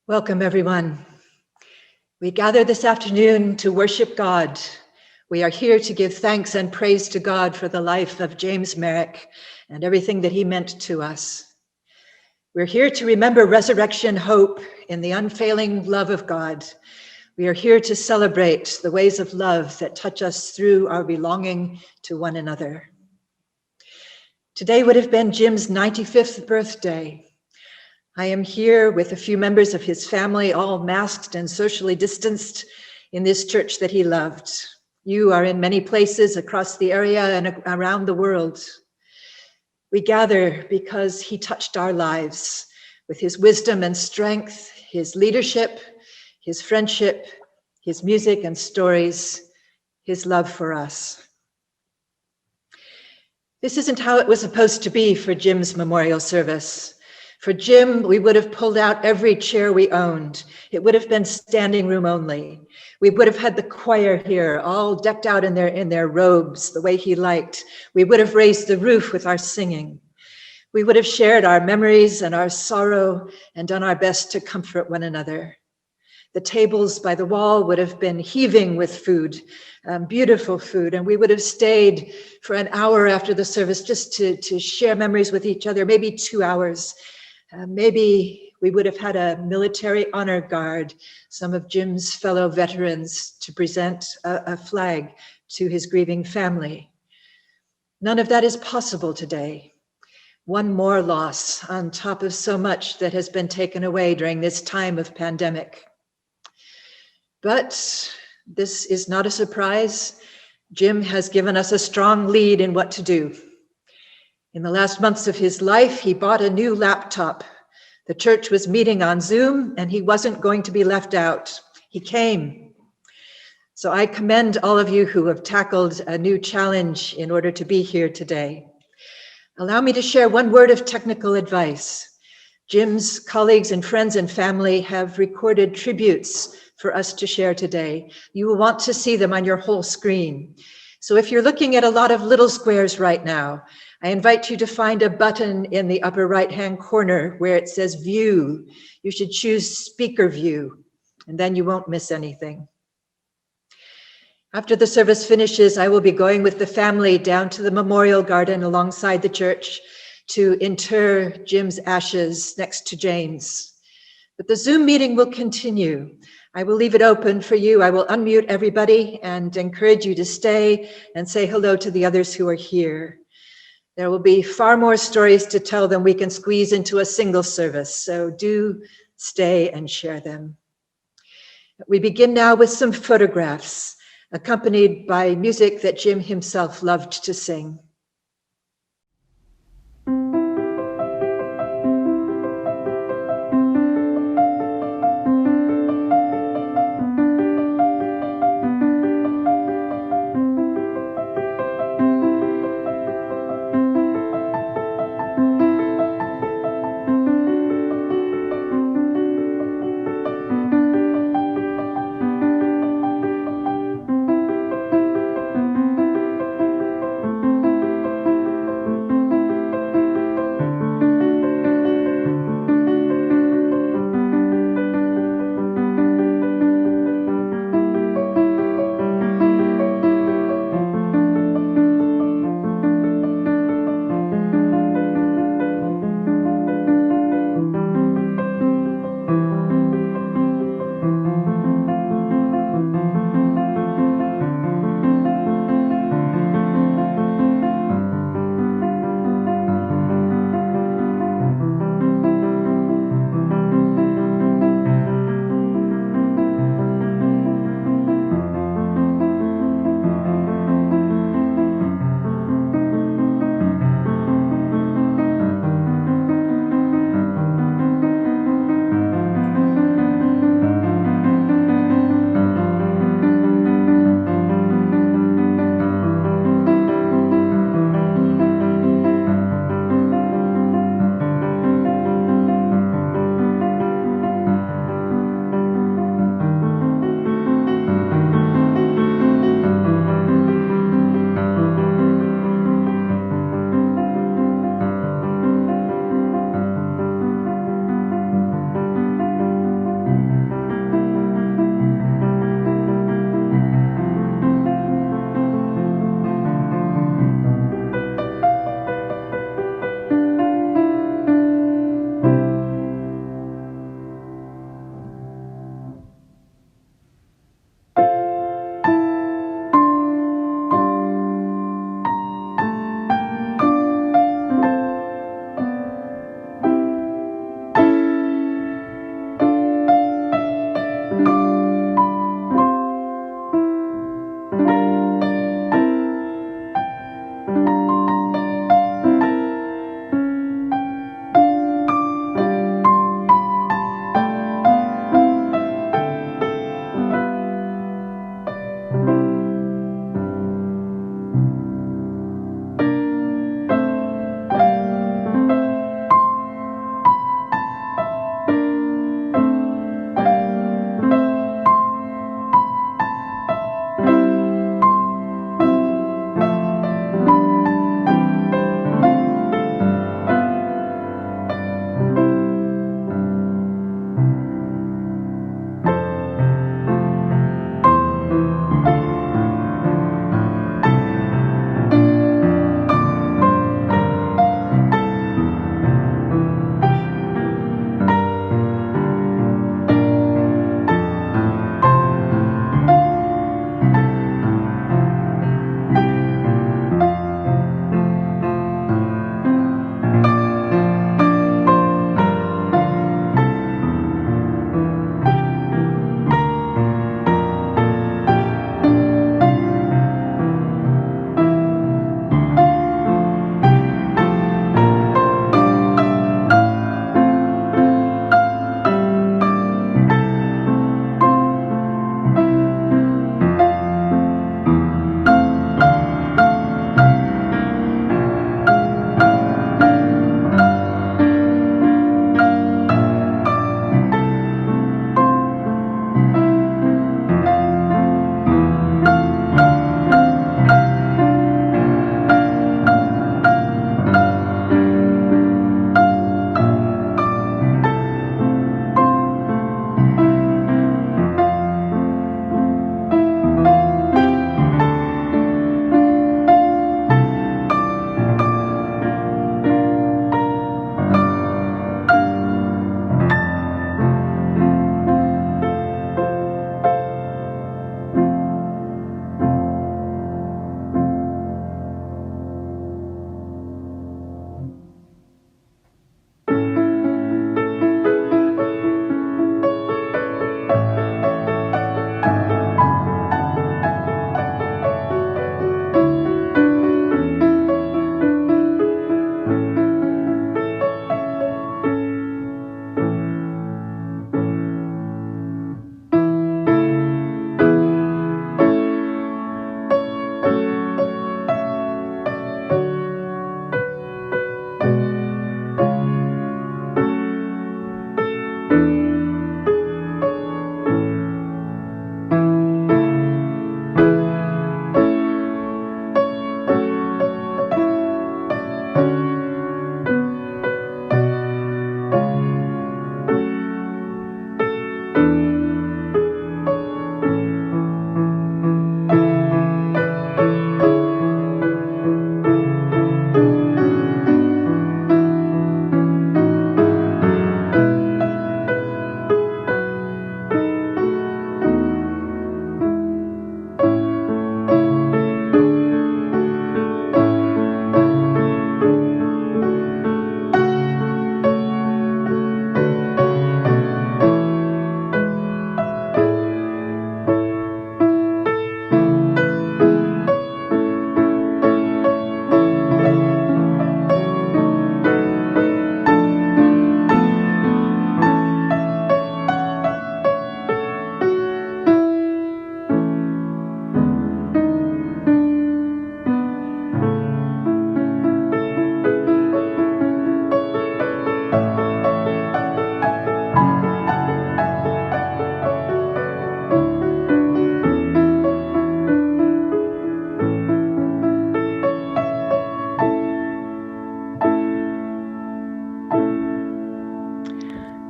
Welcome, everyone. We gather this afternoon to worship God. We are here to give thanks and praise to God for the life of James Marich and everything that he meant to us. We're here to remember resurrection hope in the unfailing love of God. We are here to celebrate the ways of love that touch us through our belonging to one another. Today would have been Jim's 95th birthday. I am here with a few members of his family, all masked and socially distanced in this church that he loved. You are in many places across the area and around the world. We gather because he touched our lives with his wisdom and strength, his leadership, his friendship, his music and stories, his love for us. This isn't how it was supposed to be for Jim's memorial service. For Jim, we would have pulled out every chair we owned. It would have been standing room only. We would have had the choir here, all decked out in their robes, the way he liked. We would have raised the roof with our singing. We would have shared our memories and our sorrow and done our best to comfort one another. The tables by the wall would have been heaving with food, beautiful food, and we would have stayed for an hour after the service just to share memories with each other, maybe 2 hours. Maybe we would have had a military honor guard, some of Jim's fellow veterans, to present a flag to his grieving family. None of that is possible today. One more loss on top of so much that has been taken away during this time of pandemic. But this is not a surprise. Jim has given us a strong lead in what to do. In the last months of his life, he bought a new laptop. The church was meeting on Zoom, and he wasn't going to be left out. He came. So I commend all of you who have tackled a new challenge in order to be here today. Allow me to share one word of technical advice. Jim's colleagues and friends and family have recorded tributes for us to share today. You will want to see them on your whole screen. So if you're looking at a lot of little squares right now, I invite you to find a button in the upper right-hand corner where it says View. You should choose Speaker View, and then you won't miss anything. After the service finishes, I will be going with the family down to the memorial garden alongside the church to inter Jim's ashes next to James. But the Zoom meeting will continue. I will leave it open for you. I will unmute everybody and encourage you to stay and say hello to the others who are here. There will be far more stories to tell than we can squeeze into a single service, so do stay and share them. We begin now with some photographs, accompanied by music that Jim himself loved to sing.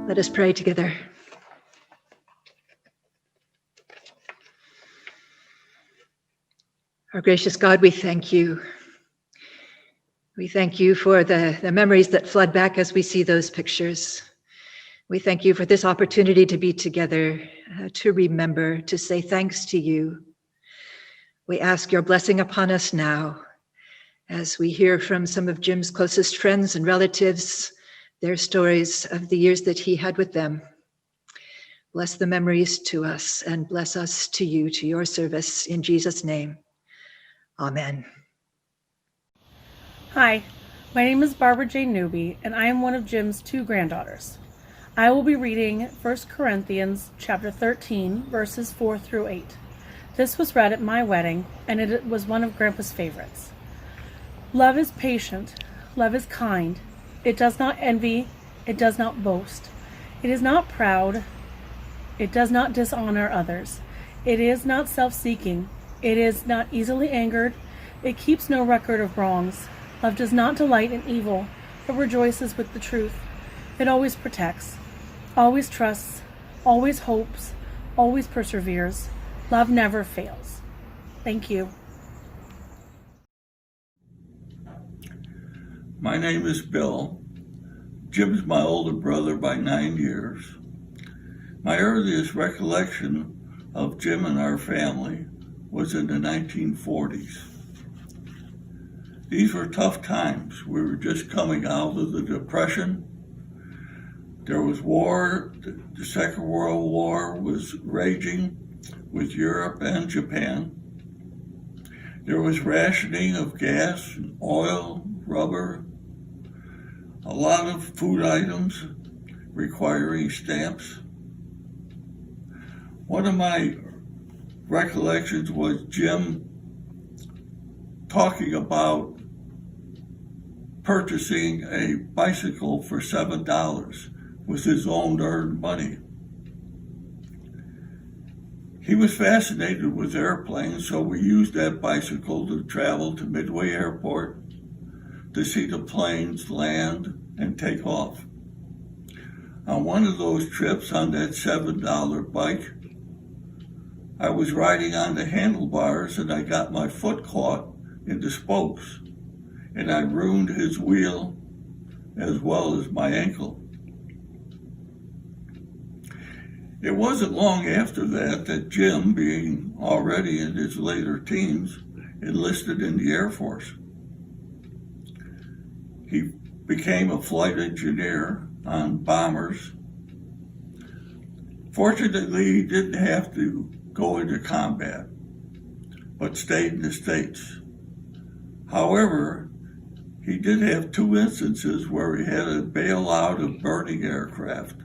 Let us pray together. Our gracious God, we thank you. We thank you for the memories that flood back as we see those pictures. We thank you for this opportunity to be together, to remember, to say thanks to you. We ask your blessing upon us now as we hear from some of Jim's closest friends and relatives, their stories of the years that he had with them. Bless the memories to us and bless us to you, to your service, in Jesus' name. Amen. Hi, my name is Barbara Jane Newby, and I am one of Jim's 2 granddaughters. I will be reading 1 Corinthians chapter 13, verses 4 through 8. This was read at my wedding, and it was one of Grandpa's favorites. Love is patient. Love is kind. It does not envy. It does not boast. It is not proud. It does not dishonor others. It is not self-seeking. It is not easily angered. It keeps no record of wrongs. Love does not delight in evil, but rejoices with the truth. It always protects, always trusts, always hopes, always perseveres. Love never fails. Thank you. My name is Bill. Jim's my older brother by 9 years. My earliest recollection of Jim and our family was in the 1940s. These were tough times. We were just coming out of the Depression. There was war. The Second World War was raging with Europe and Japan. There was rationing of gas, oil, rubber, a lot of food items requiring stamps. One of my recollections was Jim talking about purchasing a bicycle for $7 with his own earned money. He was fascinated with airplanes, so we used that bicycle to travel to Midway Airport to see the planes land and take off. On one of those trips on that $7 bike, I was riding on the handlebars and I got my foot caught in the spokes, and I ruined his wheel as well as my ankle. It wasn't long after that Jim, being already in his later teens, enlisted in the Air Force. He became a flight engineer on bombers. Fortunately, he didn't have to go into combat, but stayed in the States. However, he did have 2 instances where he had to bail out of burning aircraft,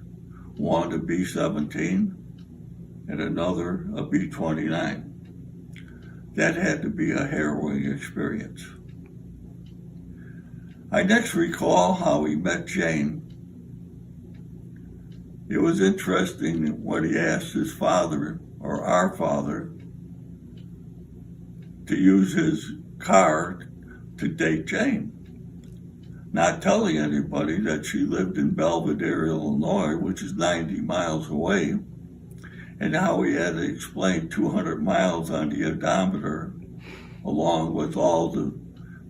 one a B-17 and another a B-29. That had to be a harrowing experience. I next recall how he met Jane. It was interesting when he asked his father, or our father, to use his car to date Jane, not telling anybody that she lived in Belvedere, Illinois, which is 90 miles away, and how he had to explain 200 miles on the odometer, along with all the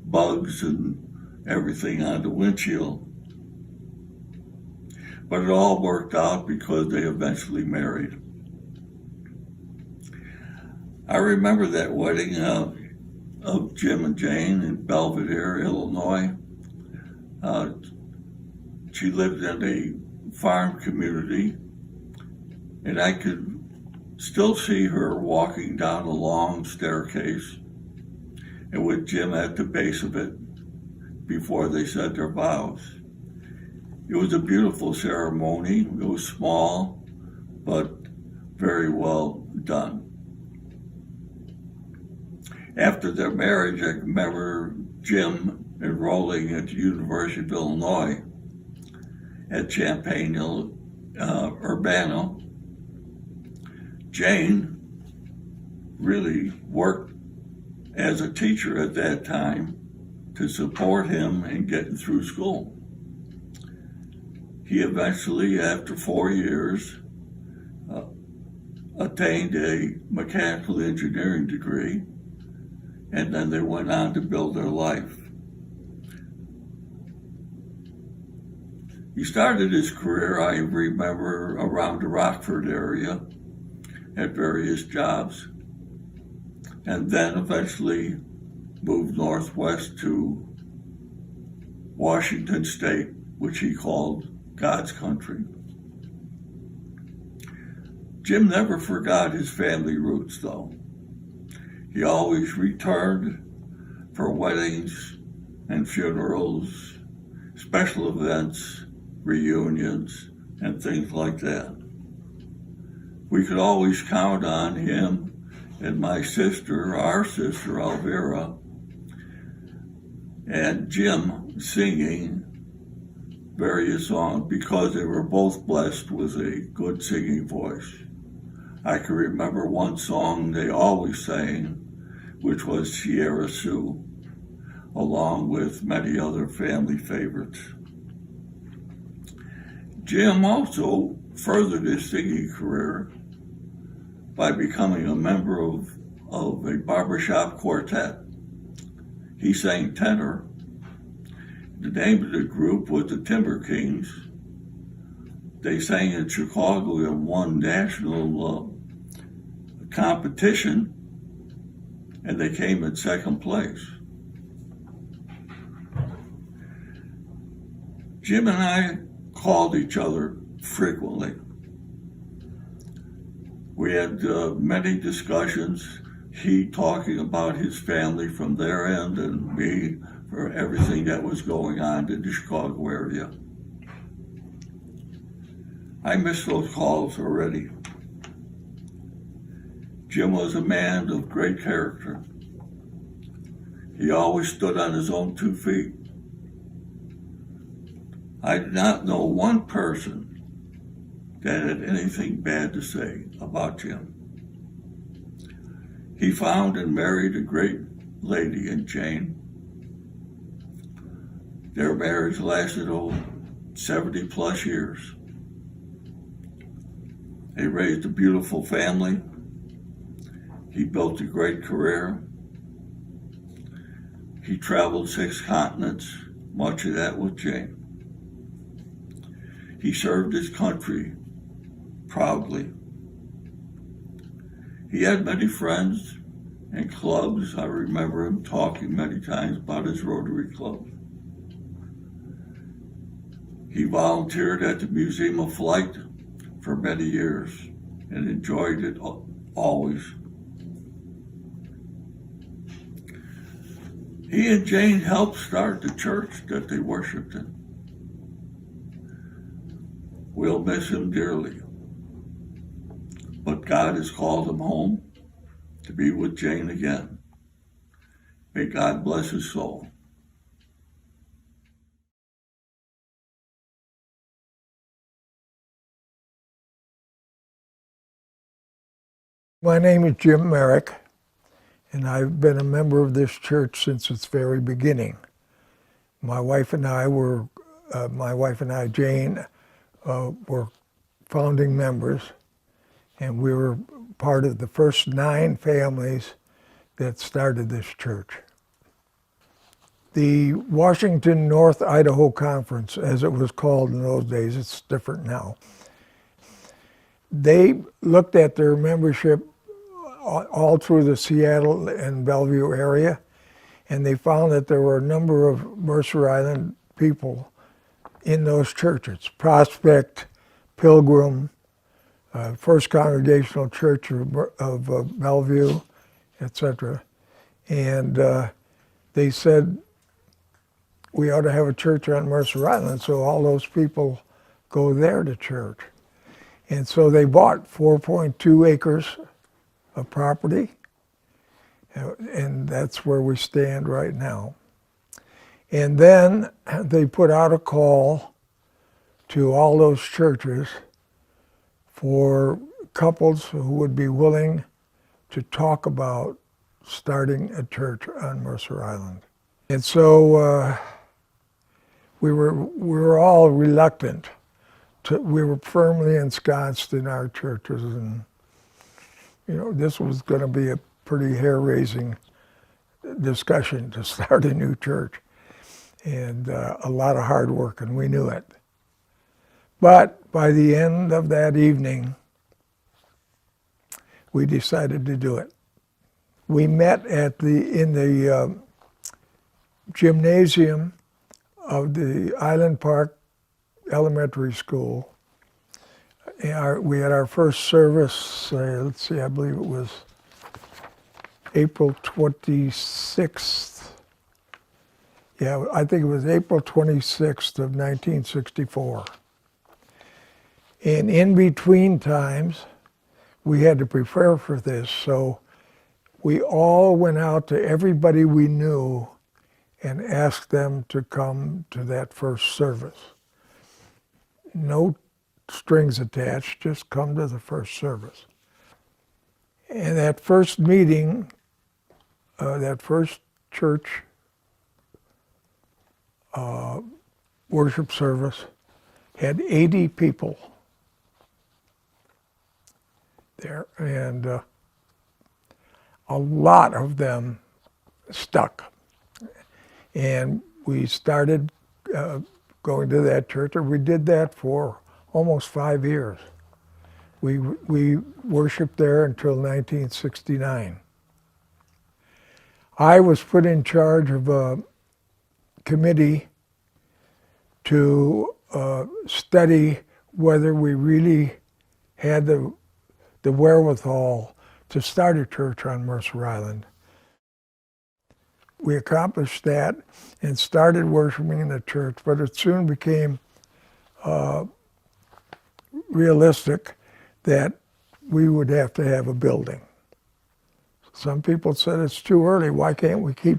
bugs and everything on the windshield. But it all worked out because they eventually married. I remember that wedding of Jim and Jane in Belvedere, Illinois. She lived in a farm community, and I could still see her walking down a long staircase, and with Jim at the base of it before they said their vows. It was a beautiful ceremony. It was small, but very well done. After their marriage, I remember Jim enrolling at the University of Illinois at Champaign-Urbana. Jane really worked as a teacher at that time to support him in getting through school. He eventually, after 4 years, attained a mechanical engineering degree, and then they went on to build their life. He started his career, I remember, around the Rockford area at various jobs, and then eventually moved northwest to Washington State, which he called God's country. Jim never forgot his family roots, though. He always returned for weddings and funerals, special events, reunions, and things like that. We could always count on him and my sister, our sister Elvira, and Jim singing various songs because they were both blessed with a good singing voice. I can remember one song they always sang, which was Sierra Sioux, along with many other family favorites. Jim also furthered his singing career by becoming a member of a barbershop quartet. He sang tenor. The name of the group was the Timber Kings. They sang in Chicago and won national competition, and they came in second place. Jim and I called each other frequently. We had many discussions, he talking about his family from their end and me for everything that was going on in the Chicago area. I miss those calls already. Jim was a man of great character. He always stood on his own 2 feet. I did not know one person that had anything bad to say about Jim. He found and married a great lady in Jane. Their marriage lasted 70 plus years. They raised a beautiful family. He built a great career. He traveled 6 continents, much of that with Jane. He served his country proudly. He had many friends and clubs. I remember him talking many times about his Rotary Club. He volunteered at the Museum of Flight for many years and enjoyed it always. He and Jane helped start the church that they worshiped in. We'll miss him dearly, but God has called him home to be with Jane again. May God bless his soul. My name is Jim Marich, and I've been a member of this church since its very beginning. My wife and I, Jane, were founding members, and we were part of the first 9 families that started this church. The Washington North Idaho Conference, as it was called in those days, it's different now, they looked at their membership all through the Seattle and Bellevue area, and they found that there were a number of Mercer Island people in those churches: Prospect, Pilgrim, First Congregational Church of Bellevue, etc. And they said, we ought to have a church on Mercer Island, so all those people go there to church. And so they bought 4.2 acres of property, and that's where we stand right now. And then they put out a call to all those churches for couples who would be willing to talk about starting a church on Mercer Island. And so we were all reluctant. We were firmly ensconced in our churches, and this was going to be a pretty hair-raising discussion to start a new church, and a lot of hard work, and we knew it. But by the end of that evening, we decided to do it. We met in the gymnasium of the Island Park Elementary School. We had our first service, I believe it was April 26th. Yeah, I think it was April 26th of 1964. And in between times, we had to prepare for this, so we all went out to everybody we knew and asked them to come to that first service. No strings attached, just come to the first service. And that first meeting, that first church worship service had 80 people there, and a lot of them stuck. And we started going to that church, and we did that for almost 5 years. We worshiped there until 1969. I was put in charge of a committee to study whether we really had the wherewithal to start a church on Mercer Island. We accomplished that and started worshiping in the church, but it soon became realistic that we would have to have a building. Some people said it's too early. Why can't we keep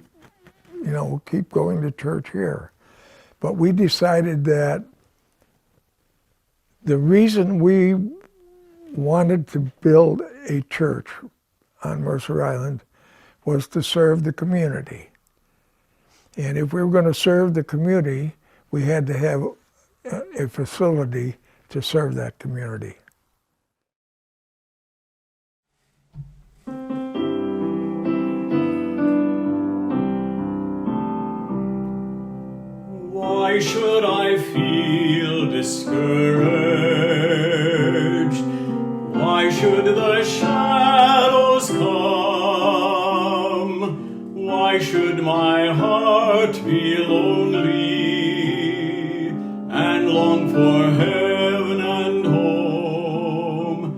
going to church here? But we decided that the reason we wanted to build a church on Mercer Island was to serve the community. And if we were going to serve the community, we had to have a facility to serve that community. Why should I feel discouraged? Why should the shadows come? Why should my heart be lonely and long for heaven and home?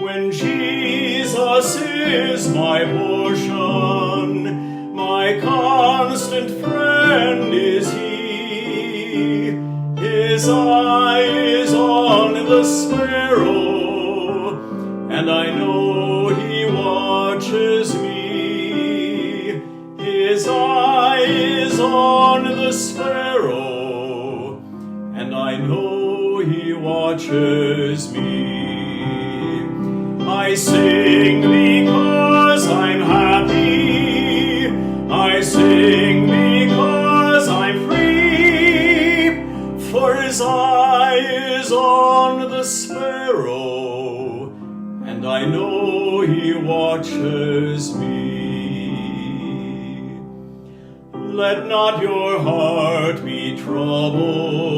When Jesus is my portion, my constant friend is He. His eye is on the sparrow, and I know He watches me. His eye is on the sparrow, and I know He watches me. I sing because I'm happy. I sing because I'm free. For his eye is on the sparrow, and I know he watches me. Let not your heart be troubled.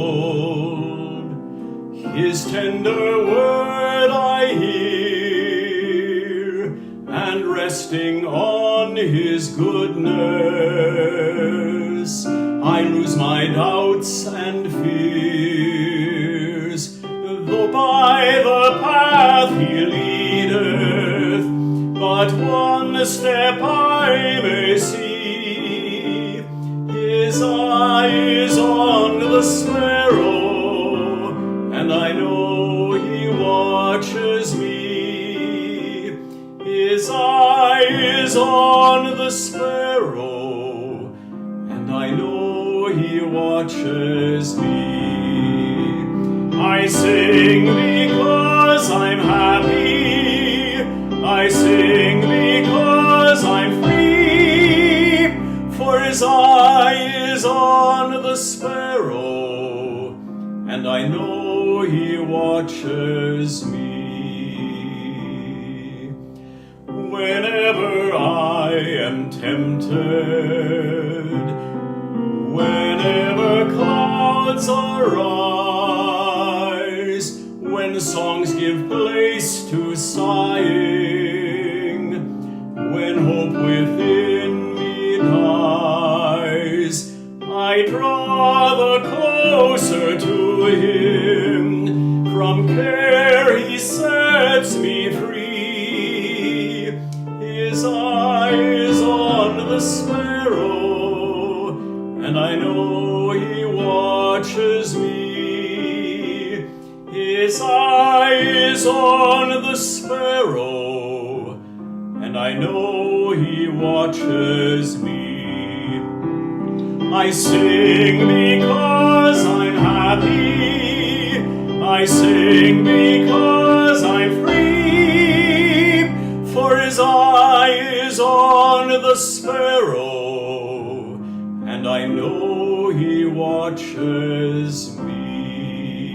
His tender word I hear, and resting on his goodness, I lose my doubts and fears. Though by the path he leadeth, but one step I may see. His eye is on the sparrow, and I know he watches me. His eye is on the sparrow, and I know he watches me. I sing because I'm happy. I sing because I'm free. For his eye is on the sparrow, and I know he watches me. Whenever I am tempted, whenever clouds arise, when songs give place to sighing, when hope within me dies, I draw the closer to him. From care he sets me free. His eye is on the sparrow, and I know he watches me. His eye is on the sparrow, and I know he watches me. I sing because I'm happy. I sing because I'm free. For his eye is on the sparrow, and I know he watches me.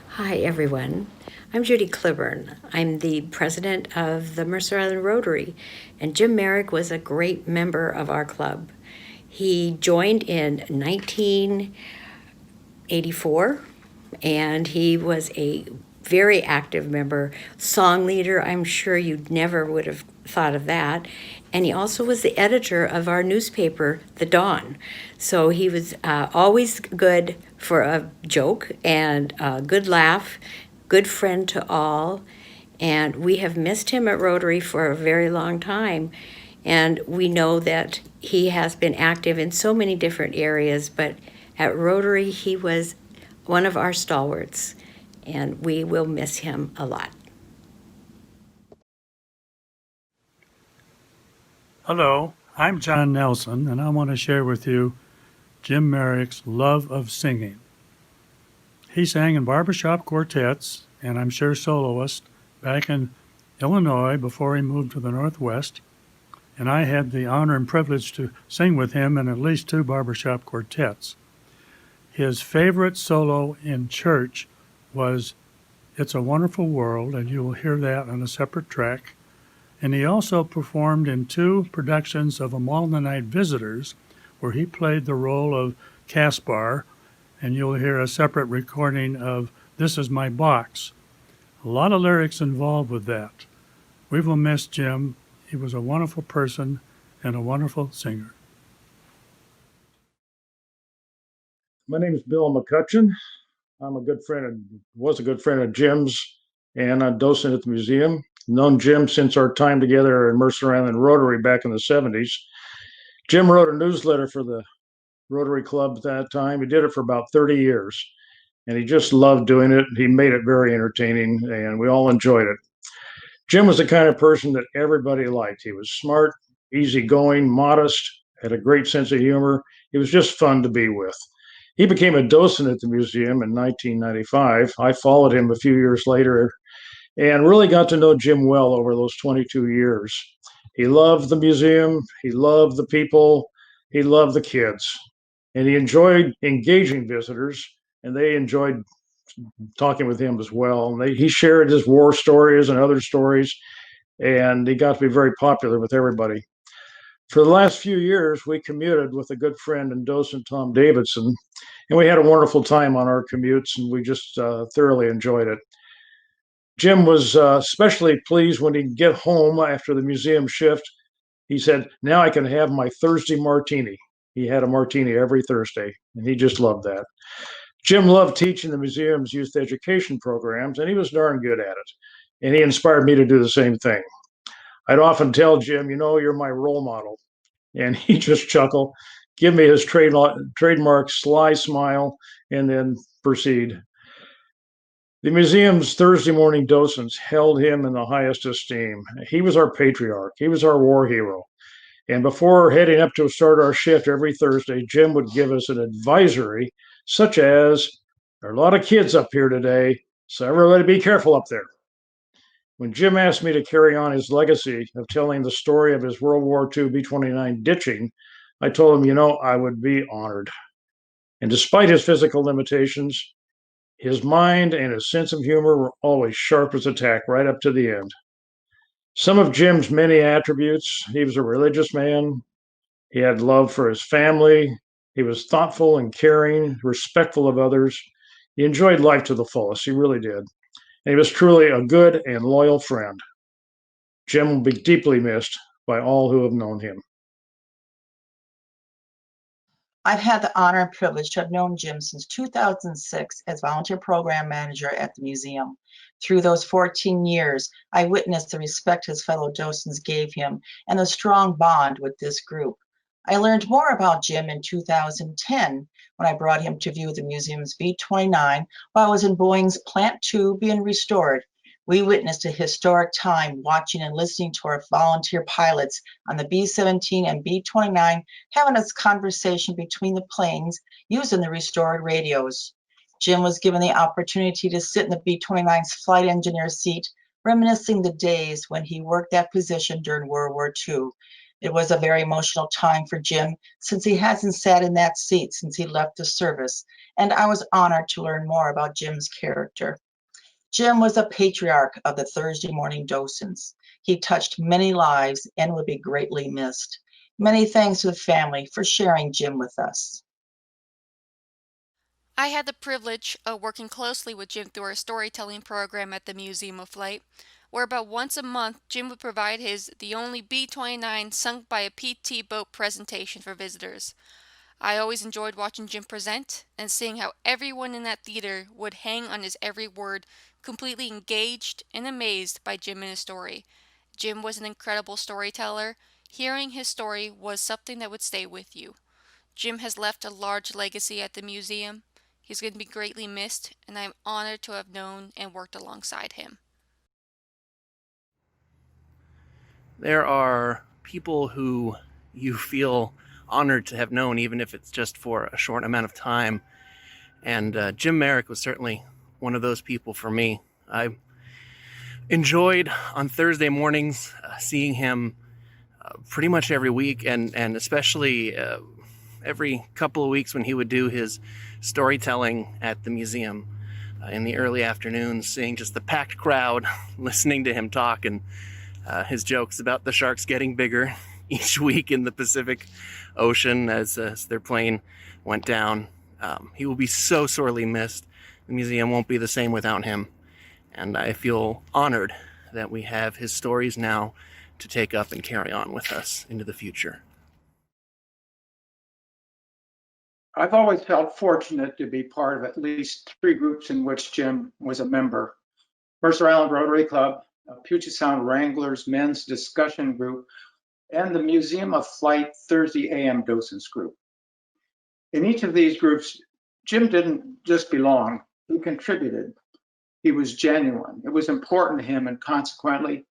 Hi, everyone. I'm Judy Cliburn. I'm the president of the Mercer Island Rotary, and Jim Marich was a great member of our club. He joined in 1984, and he was a very active member, song leader. I'm sure you never would have thought of that. And he also was the editor of our newspaper, The Dawn. So he was always good for a joke and a good laugh, good friend to all. And we have missed him at Rotary for a very long time. And we know that he has been active in so many different areas, but at Rotary, he was one of our stalwarts, and we will miss him a lot. Hello, I'm John Nelson, and I want to share with you Jim Marich's love of singing. He sang in barbershop quartets, and I'm sure soloist, back in Illinois before he moved to the Northwest, and I had the honor and privilege to sing with him in at least 2 barbershop quartets. His favorite solo in church was It's a Wonderful World, and you will hear that on a separate track. And he also performed in 2 productions of A Malden Night Visitors, where he played the role of Caspar, and you'll hear a separate recording of This Is My Box. A lot of lyrics involved with that. We will miss Jim. He was a wonderful person and a wonderful singer. My name is Bill McCutcheon. I'm a good friend, was a good friend of Jim's, and a docent at the museum. Known Jim since our time together in Mercer Island Rotary back in the 70s. Jim wrote a newsletter for the Rotary Club at that time. He did it for about 30 years, and he just loved doing it. He made it very entertaining, and we all enjoyed it. Jim was the kind of person that everybody liked. He was smart, easygoing, modest, had a great sense of humor. He was just fun to be with. He became a docent at the museum in 1995. I followed him a few years later and really got to know Jim well over those 22 years. He loved the museum, he loved the people, he loved the kids, and he enjoyed engaging visitors, and they enjoyed talking with him as well. And he shared his war stories and other stories, and he got to be very popular with everybody. For the last few years, we commuted with a good friend and docent, Tom Davidson, and we had a wonderful time on our commutes, and we just thoroughly enjoyed it. Jim was especially pleased when he'd get home after the museum shift. He said, "Now I can have my Thursday martini." He had a martini every Thursday, and he just loved that. Jim loved teaching the museum's youth education programs, and he was darn good at it. And he inspired me to do the same thing. I'd often tell Jim, you're my role model. And he'd just chuckle, give me his trademark sly smile, and then proceed. The museum's Thursday morning docents held him in the highest esteem. He was our patriarch. He was our war hero. And before heading up to start our shift every Thursday, Jim would give us an advisory, such as, "There are a lot of kids up here today, so everybody be careful up there." When Jim asked me to carry on his legacy of telling the story of his World War II B-29 ditching, I told him, I would be honored. And despite his physical limitations, his mind and his sense of humor were always sharp as a tack right up to the end. Some of Jim's many attributes: he was a religious man, he had love for his family, he was thoughtful and caring, respectful of others. He enjoyed life to the fullest, he really did. And he was truly a good and loyal friend. Jim will be deeply missed by all who have known him. I've had the honor and privilege to have known Jim since 2006 as volunteer program manager at the museum. Through those 14 years, I witnessed the respect his fellow docents gave him and the strong bond with this group. I learned more about Jim in 2010 when I brought him to view the museum's B-29 while I was in Boeing's Plant 2 being restored. We witnessed a historic time watching and listening to our volunteer pilots on the B-17 and B-29 having a conversation between the planes using the restored radios. Jim was given the opportunity to sit in the B-29's flight engineer seat, reminiscing the days when he worked that position during World War II. It was a very emotional time for Jim since he hasn't sat in that seat since he left the service, and I was honored to learn more about Jim's character. Jim was a patriarch of the Thursday morning docents. He touched many lives and will be greatly missed. Many thanks to the family for sharing Jim with us. I had the privilege of working closely with Jim through our storytelling program at the Museum of Flight, where about once a month Jim would provide his The Only B-29 Sunk by a PT Boat presentation for visitors. I always enjoyed watching Jim present and seeing how everyone in that theater would hang on his every word, completely engaged and amazed by Jim and his story. Jim was an incredible storyteller. Hearing his story was something that would stay with you. Jim has left a large legacy at the museum. He's going to be greatly missed, and I'm honored to have known and worked alongside him. There are people who you feel honored to have known, even if it's just for a short amount of time. And Jim Marich was certainly one of those people for me. I enjoyed on Thursday mornings seeing him pretty much every week, and especially every couple of weeks when he would do his storytelling at the museum in the early afternoons, seeing just the packed crowd listening to him talk, and his jokes about the sharks getting bigger each week in the Pacific Ocean as their plane went down. He will be so sorely missed. The museum won't be the same without him. And I feel honored that we have his stories now to take up and carry on with us into the future. I've always felt fortunate to be part of at least 3 groups in which Jim was a member. Mercer Island Rotary Club, Puget Sound Wranglers Men's Discussion Group, and the Museum of Flight Thursday AM Docents Group. In each of these groups, Jim didn't just belong, he contributed. He was genuine. It was important to him, and consequently,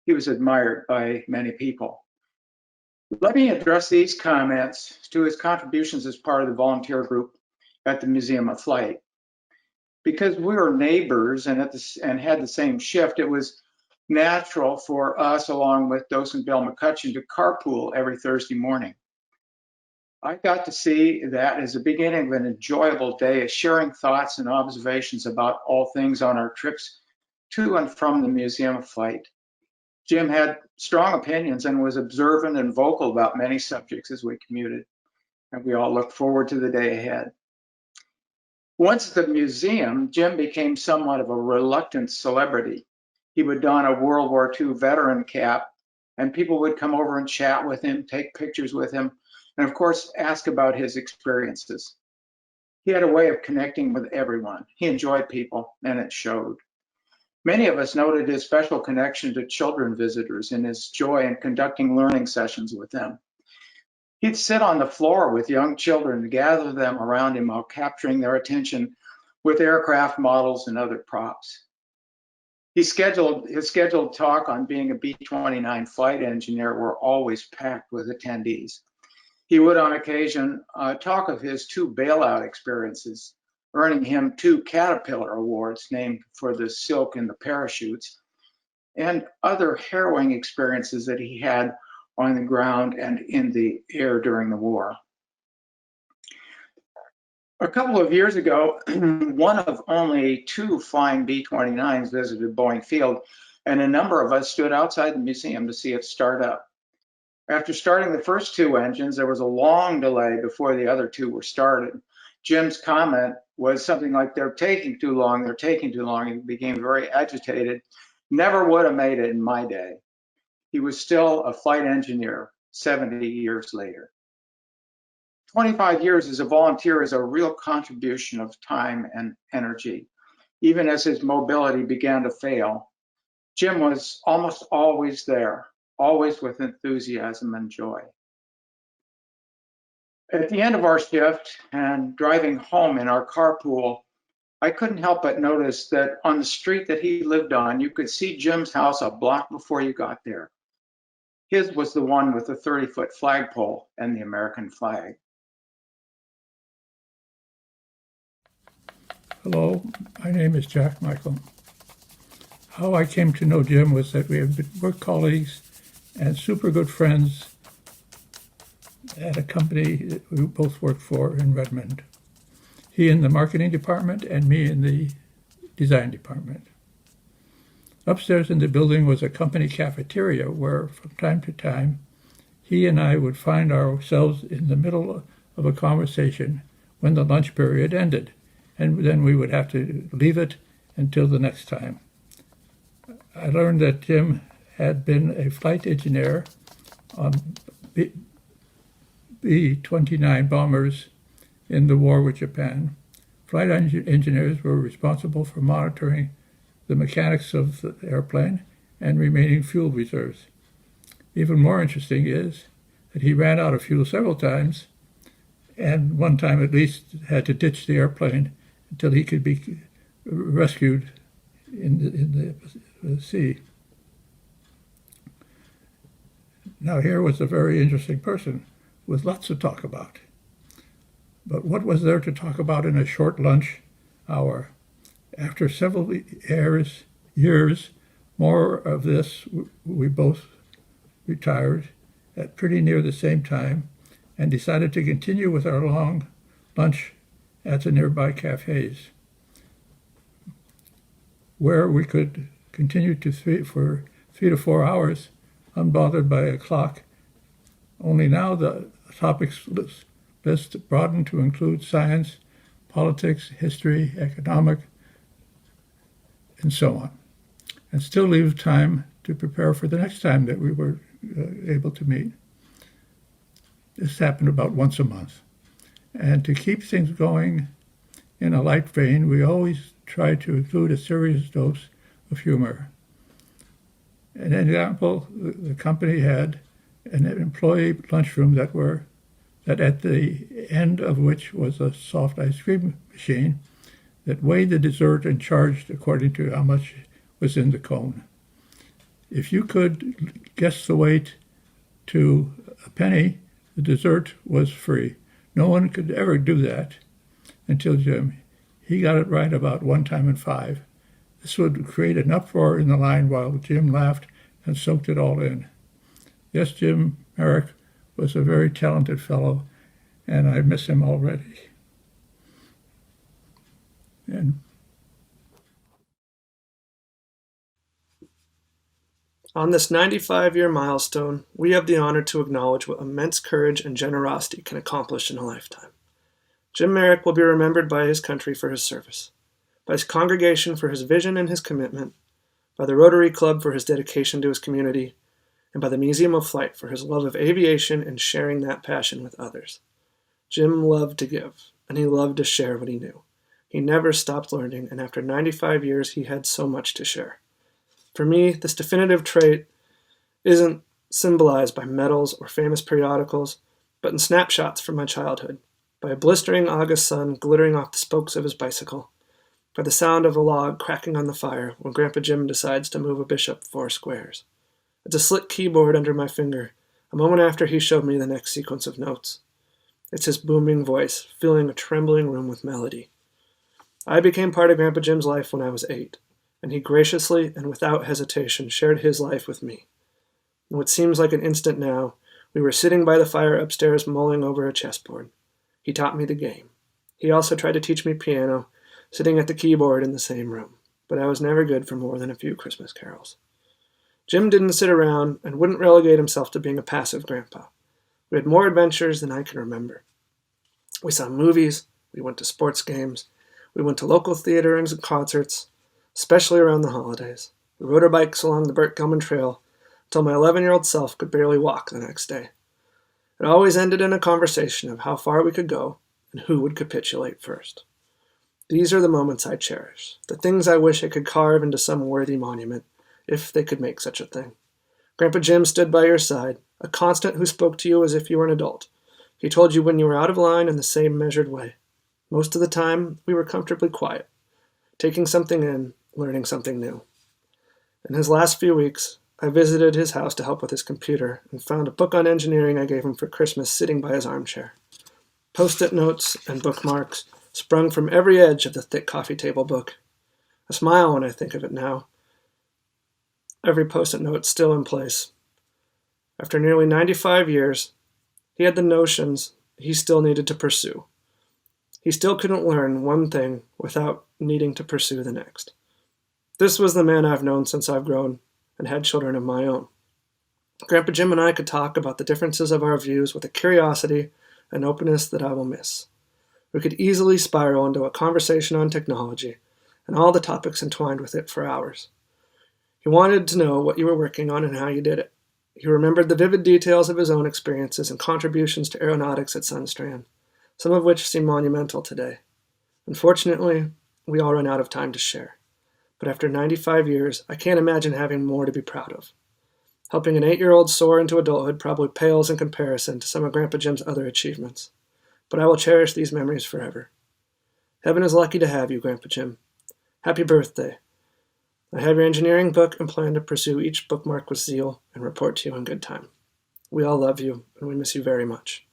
he was admired by many people. Let me address these comments to his contributions as part of the volunteer group at the Museum of Flight. Because we were neighbors and had the same shift, it was natural for us, along with docent Bill McCutcheon, to carpool every Thursday morning. I got to see that as the beginning of an enjoyable day, of sharing thoughts and observations about all things on our trips to and from the Museum of Flight. Jim had strong opinions and was observant and vocal about many subjects as we commuted, and we all looked forward to the day ahead. Once at the museum, Jim became somewhat of a reluctant celebrity. He would don a World War II veteran cap, and people would come over and chat with him, take pictures with him, and of course, ask about his experiences. He had a way of connecting with everyone. He enjoyed people, and it showed. Many of us noted his special connection to children visitors and his joy in conducting learning sessions with them. He'd sit on the floor with young children and gather them around him while capturing their attention with aircraft models and other props. His scheduled talk on being a B-29 flight engineer were always packed with attendees. He would, on occasion, talk of his 2 bailout experiences, earning him 2 Caterpillar Awards named for the silk in the parachutes, and other harrowing experiences that he had on the ground and in the air during the war. A couple of years ago, one of only 2 flying B-29s visited Boeing Field, and a number of us stood outside the museum to see it start up. After starting the first 2 engines, there was a long delay before the other 2 were started. Jim's comment was something like, "They're taking too long, they're taking too long." He became very agitated. "Never would have made it in my day." He was still a flight engineer 70 years later. 25 years as a volunteer is a real contribution of time and energy. Even as his mobility began to fail, Jim was almost always there, always with enthusiasm and joy. At the end of our shift and driving home in our carpool, I couldn't help but notice that on the street that he lived on, you could see Jim's house a block before you got there. His was the one with the 30-foot flagpole and the American flag. Hello, my name is Jack Michael. How I came to know Jim was that we had been work colleagues and super good friends at a company that we both worked for in Redmond. He in the marketing department and me in the design department. Upstairs in the building was a company cafeteria where, from time to time, he and I would find ourselves in the middle of a conversation when the lunch period ended, and then we would have to leave it until the next time. I learned that Jim had been a flight engineer on B-29 bombers in the war with Japan. Flight engineers were responsible for monitoring the mechanics of the airplane and remaining fuel reserves. Even more interesting is that he ran out of fuel several times, and one time at least had to ditch the airplane until he could be rescued in the sea. Now here was a very interesting person with lots to talk about. But what was there to talk about in a short lunch hour? After several years more of this, we both retired at pretty near the same time and decided to continue with our long lunch at the nearby cafes, where we could continue for 3 to 4 hours unbothered by a clock. Only now the topics list broadened to include science, politics, history, economic, and so on, and still leave time to prepare for the next time that we were able to meet. This happened about once a month. And to keep things going in a light vein, we always try to include a serious dose of humor. An example, the company had an employee lunchroom that at the end of which was a soft ice cream machine that weighed the dessert and charged according to how much was in the cone. If you could guess the weight to a penny, the dessert was free. No one could ever do that. until he got it right about 1 time in 5. This would create an uproar in the line while Jim laughed and soaked it all in. Yes, Jim Marich was a very talented fellow, and I miss him already. And on this 95-year milestone, we have the honor to acknowledge what immense courage and generosity can accomplish in a lifetime. Jim Marich will be remembered by his country for his service, by his congregation for his vision and his commitment, by the Rotary Club for his dedication to his community, and by the Museum of Flight for his love of aviation and sharing that passion with others. Jim loved to give, and he loved to share what he knew. He never stopped learning, and after 95 years, he had so much to share. For me, this definitive trait isn't symbolized by medals or famous periodicals, but in snapshots from my childhood, by a blistering August sun glittering off the spokes of his bicycle, by the sound of a log cracking on the fire when Grandpa Jim decides to move a bishop 4 squares. It's a slick keyboard under my finger, a moment after he showed me the next sequence of notes. It's his booming voice, filling a trembling room with melody. I became part of Grandpa Jim's life when I was 8, and he graciously and without hesitation shared his life with me. In what seems like an instant now, we were sitting by the fire upstairs mulling over a chessboard. He taught me the game. He also tried to teach me piano, sitting at the keyboard in the same room, but I was never good for more than a few Christmas carols. Jim didn't sit around and wouldn't relegate himself to being a passive grandpa. We had more adventures than I can remember. We saw movies, we went to sports games, we went to local theaters and concerts, especially around the holidays. We rode our bikes along the Burt Gilman Trail until my 11-year-old self could barely walk the next day. It always ended in a conversation of how far we could go and who would capitulate first. These are the moments I cherish, the things I wish I could carve into some worthy monument, if they could make such a thing. Grandpa Jim stood by your side, a constant who spoke to you as if you were an adult. He told you when you were out of line in the same measured way. Most of the time, we were comfortably quiet, taking something in, learning something new. In his last few weeks, I visited his house to help with his computer and found a book on engineering I gave him for Christmas sitting by his armchair. Post-it notes and bookmarks sprung from every edge of the thick coffee table book. I smile when I think of it now. Every post-it note still in place. After nearly 95 years, he had the notions he still needed to pursue. He still couldn't learn one thing without needing to pursue the next. This was the man I've known since I've grown and had children of my own. Grandpa Jim and I could talk about the differences of our views with a curiosity and openness that I will miss. We could easily spiral into a conversation on technology and all the topics entwined with it for hours. He wanted to know what you were working on and how you did it. He remembered the vivid details of his own experiences and contributions to aeronautics at Sunstrand, some of which seem monumental today. Unfortunately, we all run out of time to share. But after 95 years, I can't imagine having more to be proud of. Helping an 8-year-old soar into adulthood probably pales in comparison to some of Grandpa Jim's other achievements. But I will cherish these memories forever. Heaven is lucky to have you, Grandpa Jim. Happy birthday. I have your engineering book and plan to pursue each bookmark with zeal and report to you in good time. We all love you, and we miss you very much.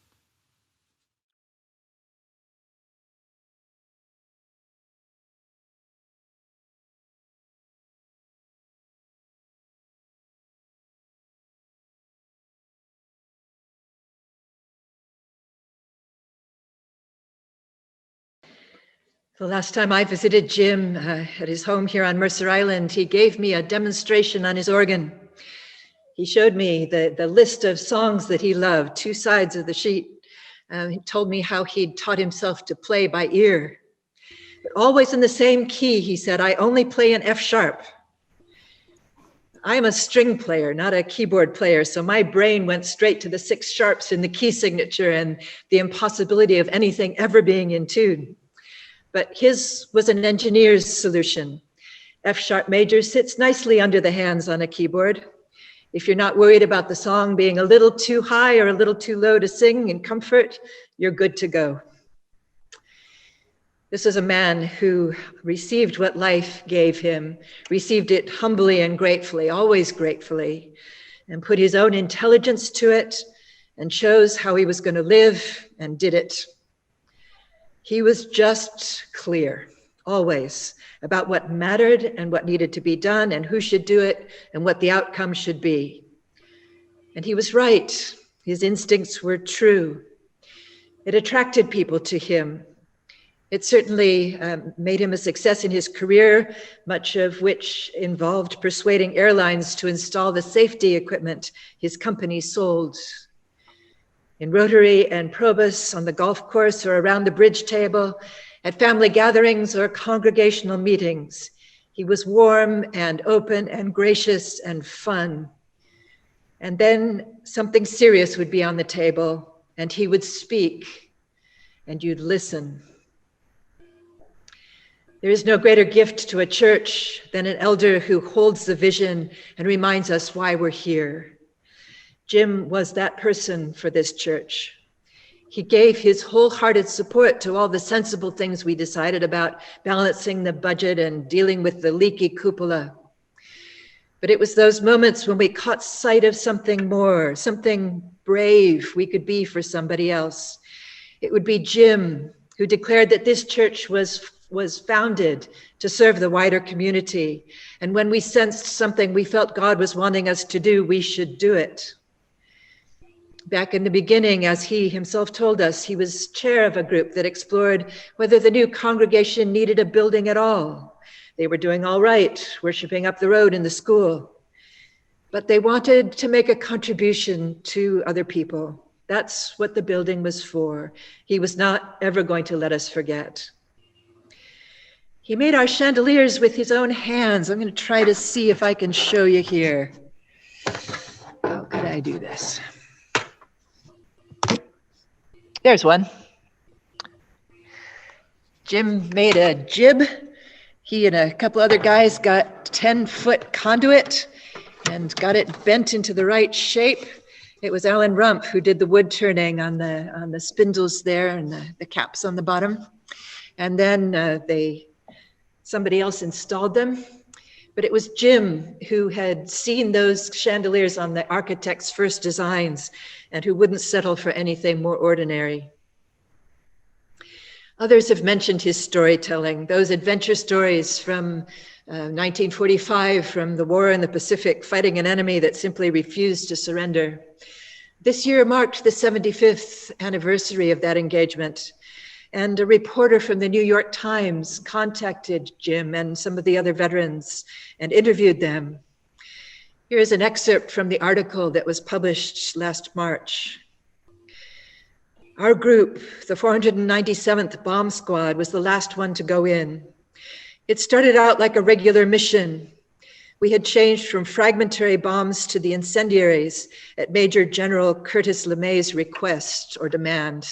The last time I visited Jim at his home here on Mercer Island, he gave me a demonstration on his organ. He showed me the list of songs that he loved, 2 sides of the sheet. He told me how he'd taught himself to play by ear. But always in the same key, he said, I only play in F sharp. I'm a string player, not a keyboard player, so my brain went straight to the 6 sharps in the key signature and the impossibility of anything ever being in tune. But his was an engineer's solution. F sharp major sits nicely under the hands on a keyboard. If you're not worried about the song being a little too high or a little too low to sing in comfort, you're good to go. This is a man who received what life gave him, received it humbly and gratefully, always gratefully, and put his own intelligence to it and chose how he was going to live and did it. He was just clear, always, about what mattered and what needed to be done and who should do it and what the outcome should be. And he was right. His instincts were true. It attracted people to him. It certainly made him a success in his career, much of which involved persuading airlines to install the safety equipment his company sold. In Rotary and Probus, on the golf course or around the bridge table, at family gatherings or congregational meetings, he was warm and open and gracious and fun. And then something serious would be on the table, and he would speak, and you'd listen. There is no greater gift to a church than an elder who holds the vision and reminds us why we're here. Jim was that person for this church. He gave his wholehearted support to all the sensible things we decided about balancing the budget and dealing with the leaky cupola. But it was those moments when we caught sight of something more, something brave we could be for somebody else. It would be Jim who declared that this church was founded to serve the wider community. And when we sensed something we felt God was wanting us to do, we should do it. Back in the beginning, as he himself told us, he was chair of a group that explored whether the new congregation needed a building at all. They were doing all right, worshiping up the road in the school. But they wanted to make a contribution to other people. That's what the building was for. He was not ever going to let us forget. He made our chandeliers with his own hands. I'm going to try to see if I can show you here. How could I do this? There's one. Jim made a jib. He and a couple other guys got 10-foot conduit and got it bent into the right shape. It was Alan Rump who did the wood turning on the spindles there and the caps on the bottom. And then somebody else installed them. But it was Jim who had seen those chandeliers on the architect's first designs and who wouldn't settle for anything more ordinary. Others have mentioned his storytelling, those adventure stories from 1945, from the war in the Pacific, fighting an enemy that simply refused to surrender. This year marked the 75th anniversary of that engagement. And a reporter from the New York Times contacted Jim and some of the other veterans and interviewed them. Here's an excerpt from the article that was published last March. Our group, the 497th Bomb Squad, was the last one to go in. It started out like a regular mission. We had changed from fragmentary bombs to the incendiaries at Major General Curtis LeMay's request or demand.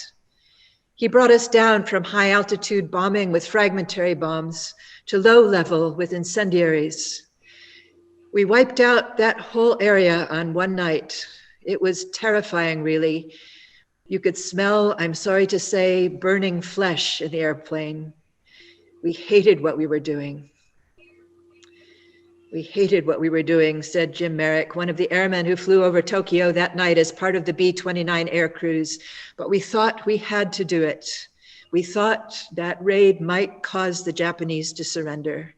He brought us down from high altitude bombing with fragmentary bombs to low level with incendiaries. We wiped out that whole area on one night. It was terrifying, really. You could smell, I'm sorry to say, burning flesh in the airplane. We hated what we were doing. We hated what we were doing, said Jim Marich, one of the airmen who flew over Tokyo that night as part of the B-29 air cruise. But we thought we had to do it. We thought that raid might cause the Japanese to surrender.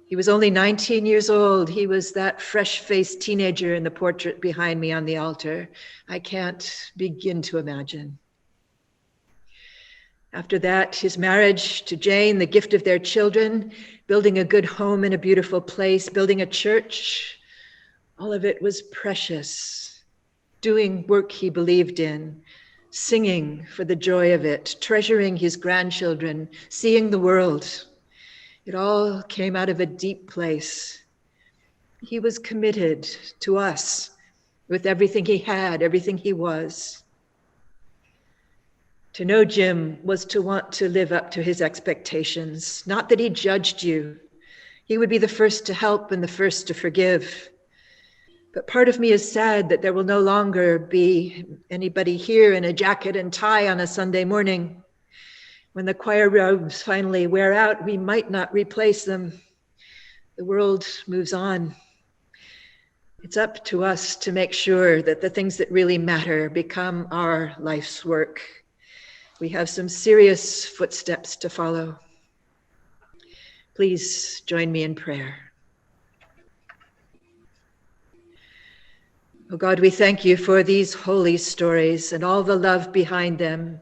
He was only 19 years old. He was that fresh-faced teenager in the portrait behind me on the altar. I can't begin to imagine. After that, his marriage to Jane, the gift of their children, building a good home in a beautiful place, building a church, all of it was precious. Doing work he believed in, singing for the joy of it, treasuring his grandchildren, seeing the world. It all came out of a deep place. He was committed to us with everything he had, everything he was. To know Jim was to want to live up to his expectations, not that he judged you. He would be the first to help and the first to forgive. But part of me is sad that there will no longer be anybody here in a jacket and tie on a Sunday morning. When the choir robes finally wear out, we might not replace them. The world moves on. It's up to us to make sure that the things that really matter become our life's work. We have some serious footsteps to follow. Please join me in prayer. Oh God, we thank you for these holy stories and all the love behind them,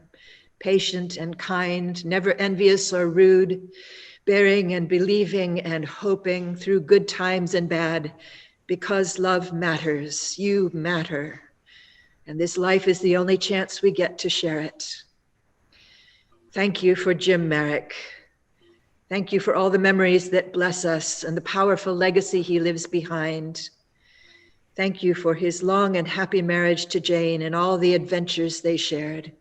patient and kind, never envious or rude, bearing and believing and hoping through good times and bad, because love matters. You matter. And this life is the only chance we get to share it. Thank you for Jim Marich. Thank you for all the memories that bless us and the powerful legacy he leaves behind. Thank you for his long and happy marriage to Jane and all the adventures they shared.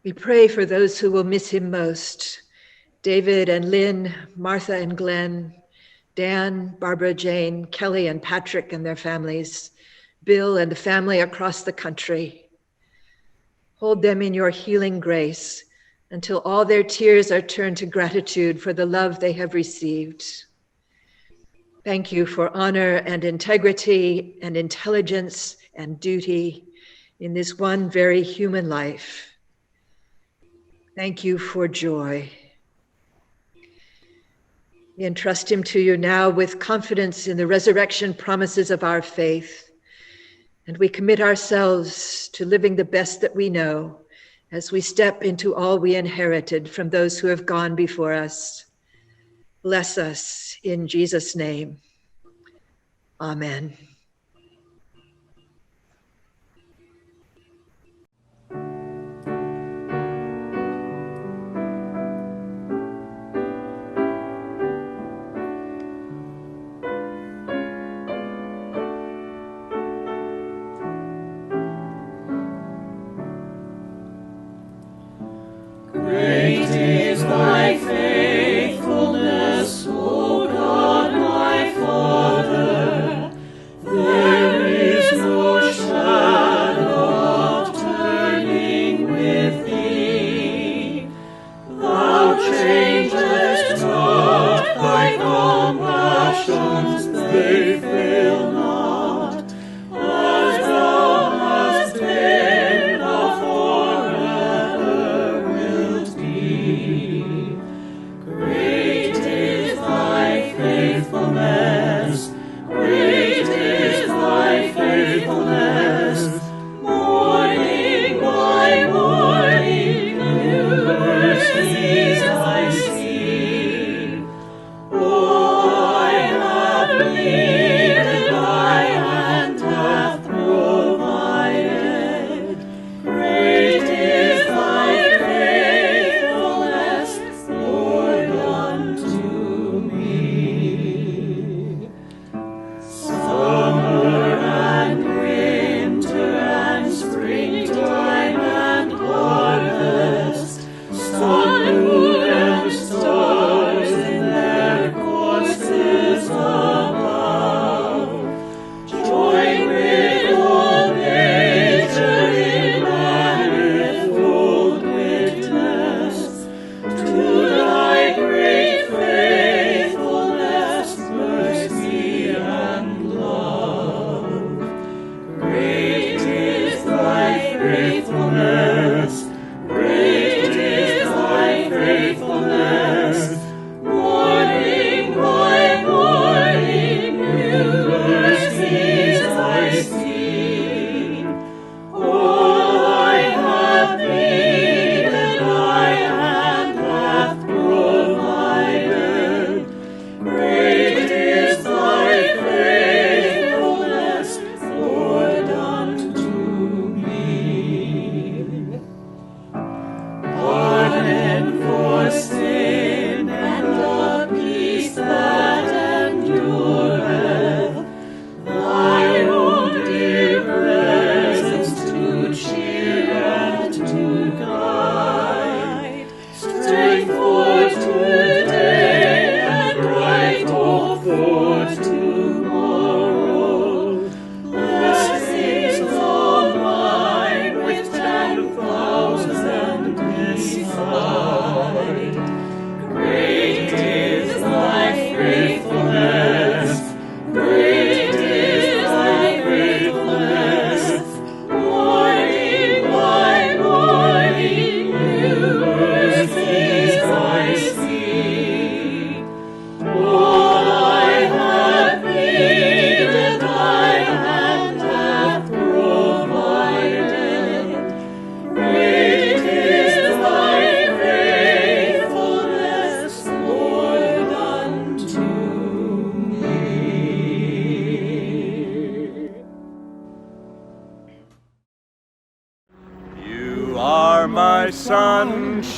We pray for those who will miss him most: David and Lynn, Martha and Glenn, Dan, Barbara, Jane, Kelly and Patrick and their families, Bill and the family across the country. Hold them in your healing grace until all their tears are turned to gratitude for the love they have received. Thank you for honor and integrity and intelligence and duty in this one very human life. Thank you for joy. We entrust him to you now with confidence in the resurrection promises of our faith, and we commit ourselves to living the best that we know as we step into all we inherited from those who have gone before us. Bless us in Jesus' name. Amen. Great is thy faithfulness, O God, my Father. There is no shadow of turning with thee. Thou changest not, thy compassions, they fail not. As thou hast been, thou forever wilt be.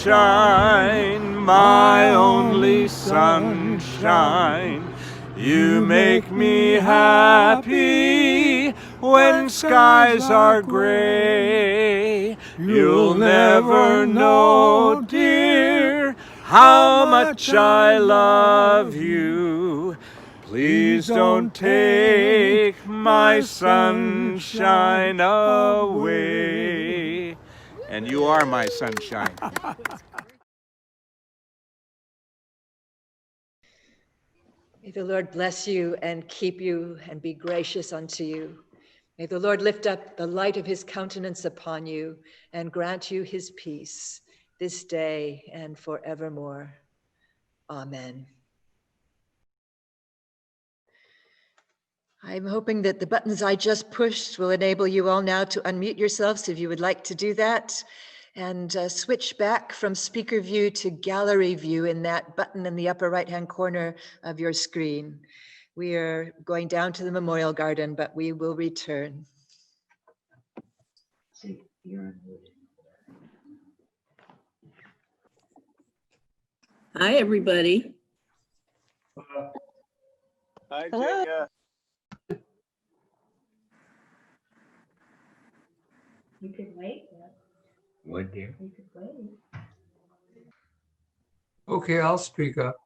sunshine, my only sunshine. You make me happy when skies are gray. You'll never know, dear, how much I love you. Please don't take my sunshine away. And you are my sunshine. May the Lord bless you and keep you and be gracious unto you. May the Lord lift up the light of his countenance upon you and grant you his peace this day and forevermore. Amen. I'm hoping that the buttons I just pushed will enable you all now to unmute yourselves if you would like to do that, and switch back from speaker view to gallery view in that button in the upper right-hand corner of your screen. We are going down to the Memorial Garden, but we will return. Hi, everybody. Hi, Hello. Jaya. You could wait. What, dear? You could wait. Okay, I'll speak up.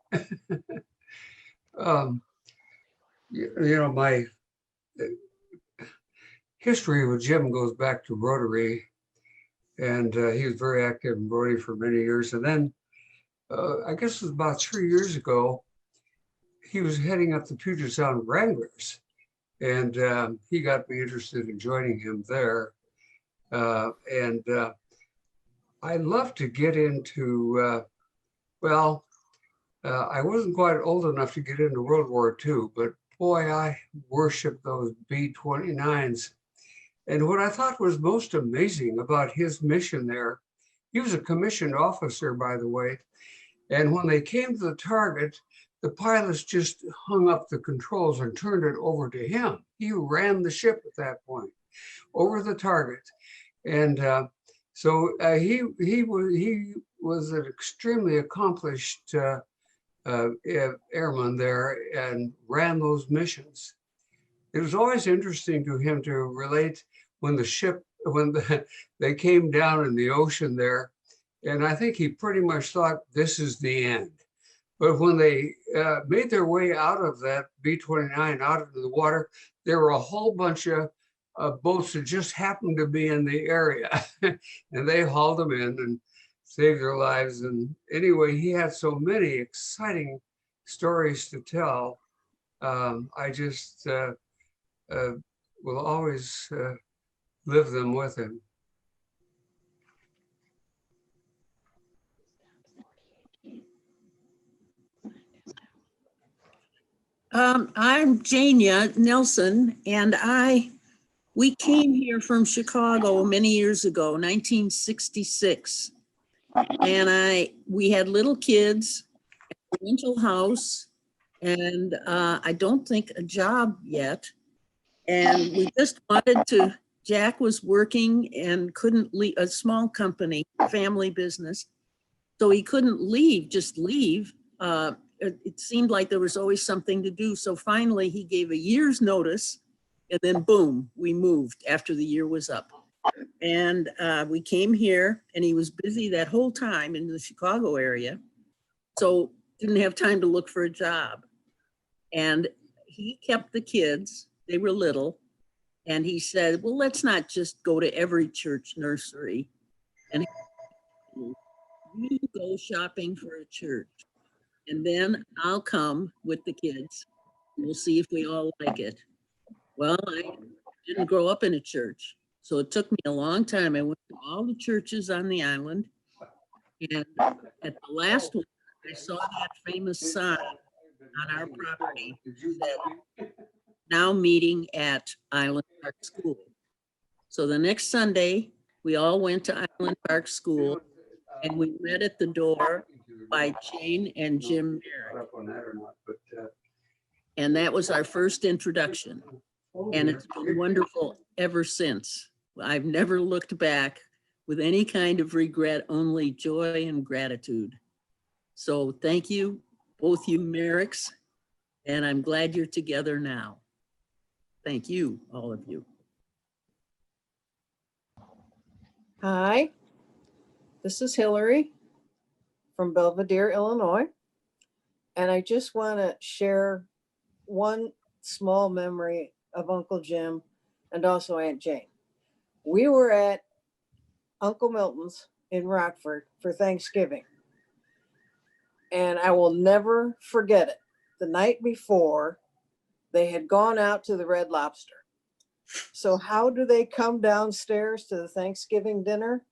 My history with Jim goes back to Rotary, and he was very active in Rotary for many years. And then I guess it was about 3 years ago, he was heading up the Puget Sound Wranglers, and he got me interested in joining him there. I'd love to get into, I wasn't quite old enough to get into World War II, but boy, I worshiped those B-29s. And what I thought was most amazing about his mission there, he was a commissioned officer, by the way, and when they came to the target, the pilots just hung up the controls and turned it over to him. He ran the ship at that point over the target. And he was an extremely accomplished airman there and ran those missions. It was always interesting to him to relate when they came down in the ocean there, and I think he pretty much thought this is the end. But when they made their way out of that B-29 out into the water, there were a whole bunch of boats that just happened to be in the area, and they hauled them in and saved their lives. And anyway, he had so many exciting stories to tell. I just will always live them with him. I'm Jania Nelson, and we came here from Chicago many years ago, 1966. And we had little kids, a rental house, and I don't think a job yet. And we just wanted to, Jack was working and couldn't leave, a small company, family business. So he couldn't just leave. It seemed like there was always something to do. So finally he gave a year's notice, and then boom, we moved after the year was up. And we came here, and he was busy that whole time in the Chicago area. So didn't have time to look for a job. And he kept the kids, they were little. And he said, well, let's not just go to every church nursery and you go shopping for a church. And then I'll come with the kids. We'll see if we all like it. Well, I didn't grow up in a church, so it took me a long time. I went to all the churches on the island. And at the last one, I saw that famous sign on our property that now meeting at Island Park School. So the next Sunday, we all went to Island Park School, and we met at the door by Jane and Jim Marich. And that was our first introduction. And it's been wonderful ever since. I've never looked back. with any kind of regret, only joy and gratitude. So thank you, both you Marichs, and I'm glad you're together now. Thank you, all of you. Hi, this is Hillary from Belvedere, Illinois. And I just want to share one small memory of Uncle Jim and also Aunt Jane. We were at Uncle Milton's in Rockford for Thanksgiving. And I will never forget it. The night before, they had gone out to the Red Lobster. So how do they come downstairs to the Thanksgiving dinner?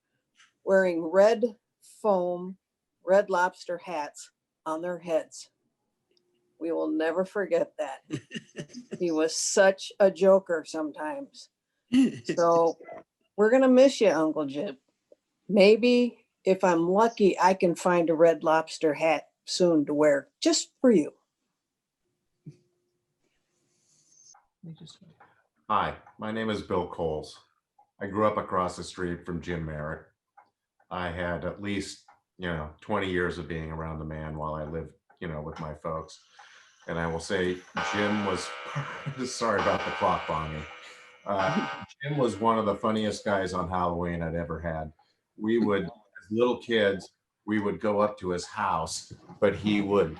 Wearing red foam, Red Lobster hats on their heads. We will never forget that. He was such a joker sometimes. So we're going to miss you, Uncle Jim. Maybe if I'm lucky, I can find a Red Lobster hat soon to wear just for you. Hi, my name is Bill Coles. I grew up across the street from Jim Marich. I had at least, 20 years of being around the man while I lived, with my folks. And I will say Jim was, sorry about the clock bonging. Jim was one of the funniest guys on Halloween I'd ever had. We would, as little kids, we would go up to his house, but he would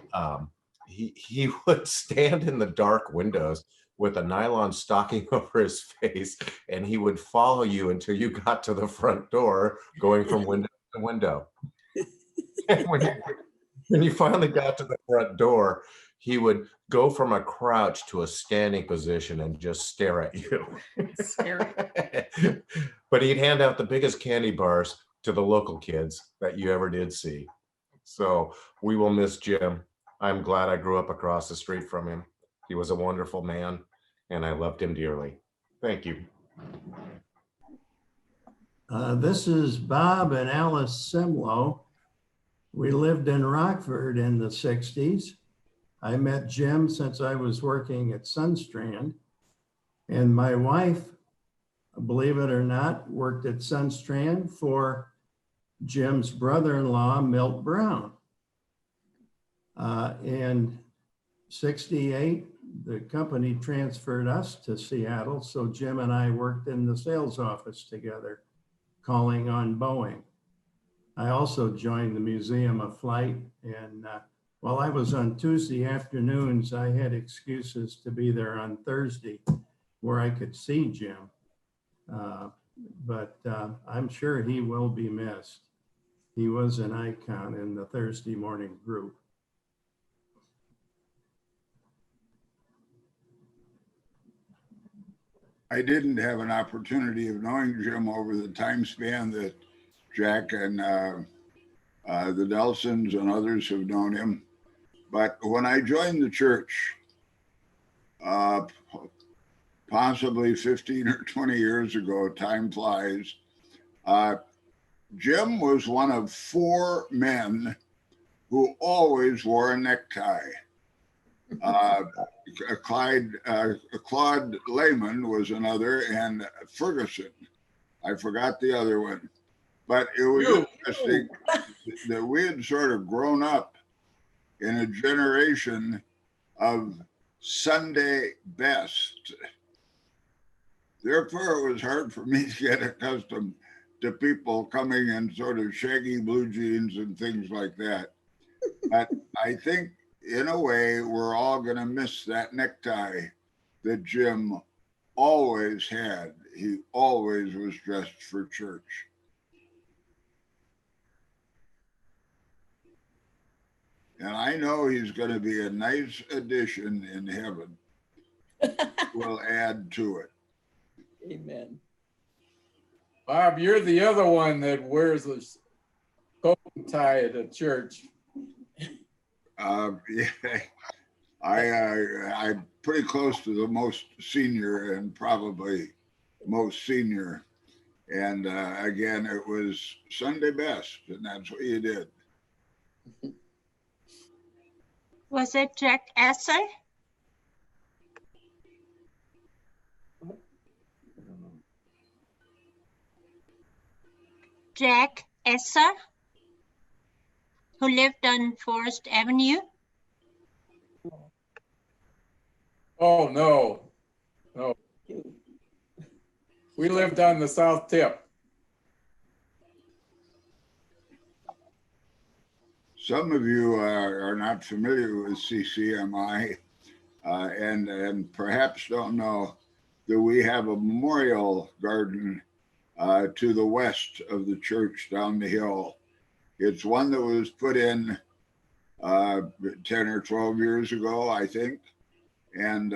he would stand in the dark windows with a nylon stocking over his face, and he would follow you until you got to the front door, going from window to window. And when you finally got to the front door, he would go from a crouch to a standing position and just stare at you. But he'd hand out the biggest candy bars to the local kids that you ever did see. So we will miss Jim. I'm glad I grew up across the street from him. He was a wonderful man, and I loved him dearly. Thank you. This is Bob and Alice Semlow. We lived in Rockford in the 60s. I met Jim since I was working at Sunstrand, and my wife, believe it or not, worked at Sunstrand for Jim's brother-in-law, Milt Brown. In 68, the company transferred us to Seattle, so Jim and I worked in the sales office together, calling on Boeing. I also joined the Museum of Flight, and while I was on Tuesday afternoons, I had excuses to be there on Thursday where I could see Jim. But I'm sure he will be missed. He was an icon in the Thursday morning group. I didn't have an opportunity of knowing Jim over the time span that Jack and the Nelsons and others have known him. But when I joined the church, possibly 15 or 20 years ago, time flies, Jim was one of 4 men who always wore a necktie. Claude Lehman was another, and Ferguson. I forgot the other one. But it was interesting that we had sort of grown up in a generation of Sunday best. Therefore, it was hard for me to get accustomed to people coming in sort of shaggy blue jeans and things like that. But I think, in a way, we're all going to miss that necktie that Jim always had. He always was dressed for church. And I know he's going to be a nice addition in heaven. We'll add to it. Amen. Bob, you're the other one that wears the coat and tie at the church. Yeah, I'm pretty close to the most senior and probably most senior. And again, it was Sunday best, and that's what you did. Was it Jack Esser? Jack Esser, who lived on Forest Avenue? Oh, no. No. We lived on the south tip. Some of you are not familiar with CCMI and perhaps don't know that we have a memorial garden to the west of the church down the hill. It's one that was put in 10 or 12 years ago, I think. And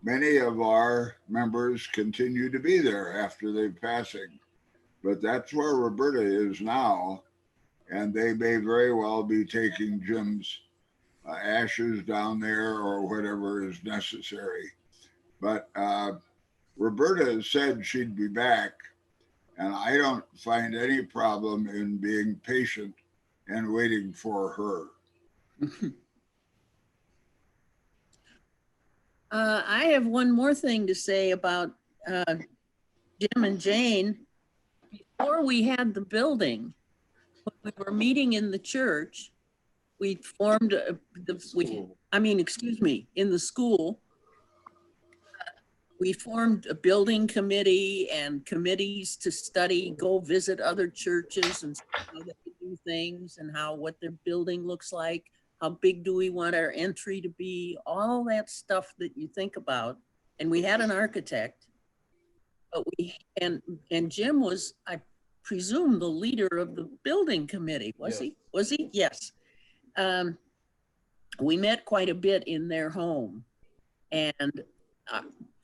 many of our members continue to be there after they're passing. But that's where Roberta is now. And they may very well be taking Jim's ashes down there or whatever is necessary. But Roberta has said she'd be back. And I don't find any problem in being patient and waiting for her. I have one more thing to say about Jim and Jane. Before we had the building, when we were meeting in the church, we formed in the school, we formed a building committee and committees to study, go visit other churches and see how they do things and what their building looks like. How big do we want our entry to be? All that stuff that you think about. And we had an architect, but and Jim was, I presume, the leader of the building committee. Was he? Was he? Yes. We met quite a bit in their home and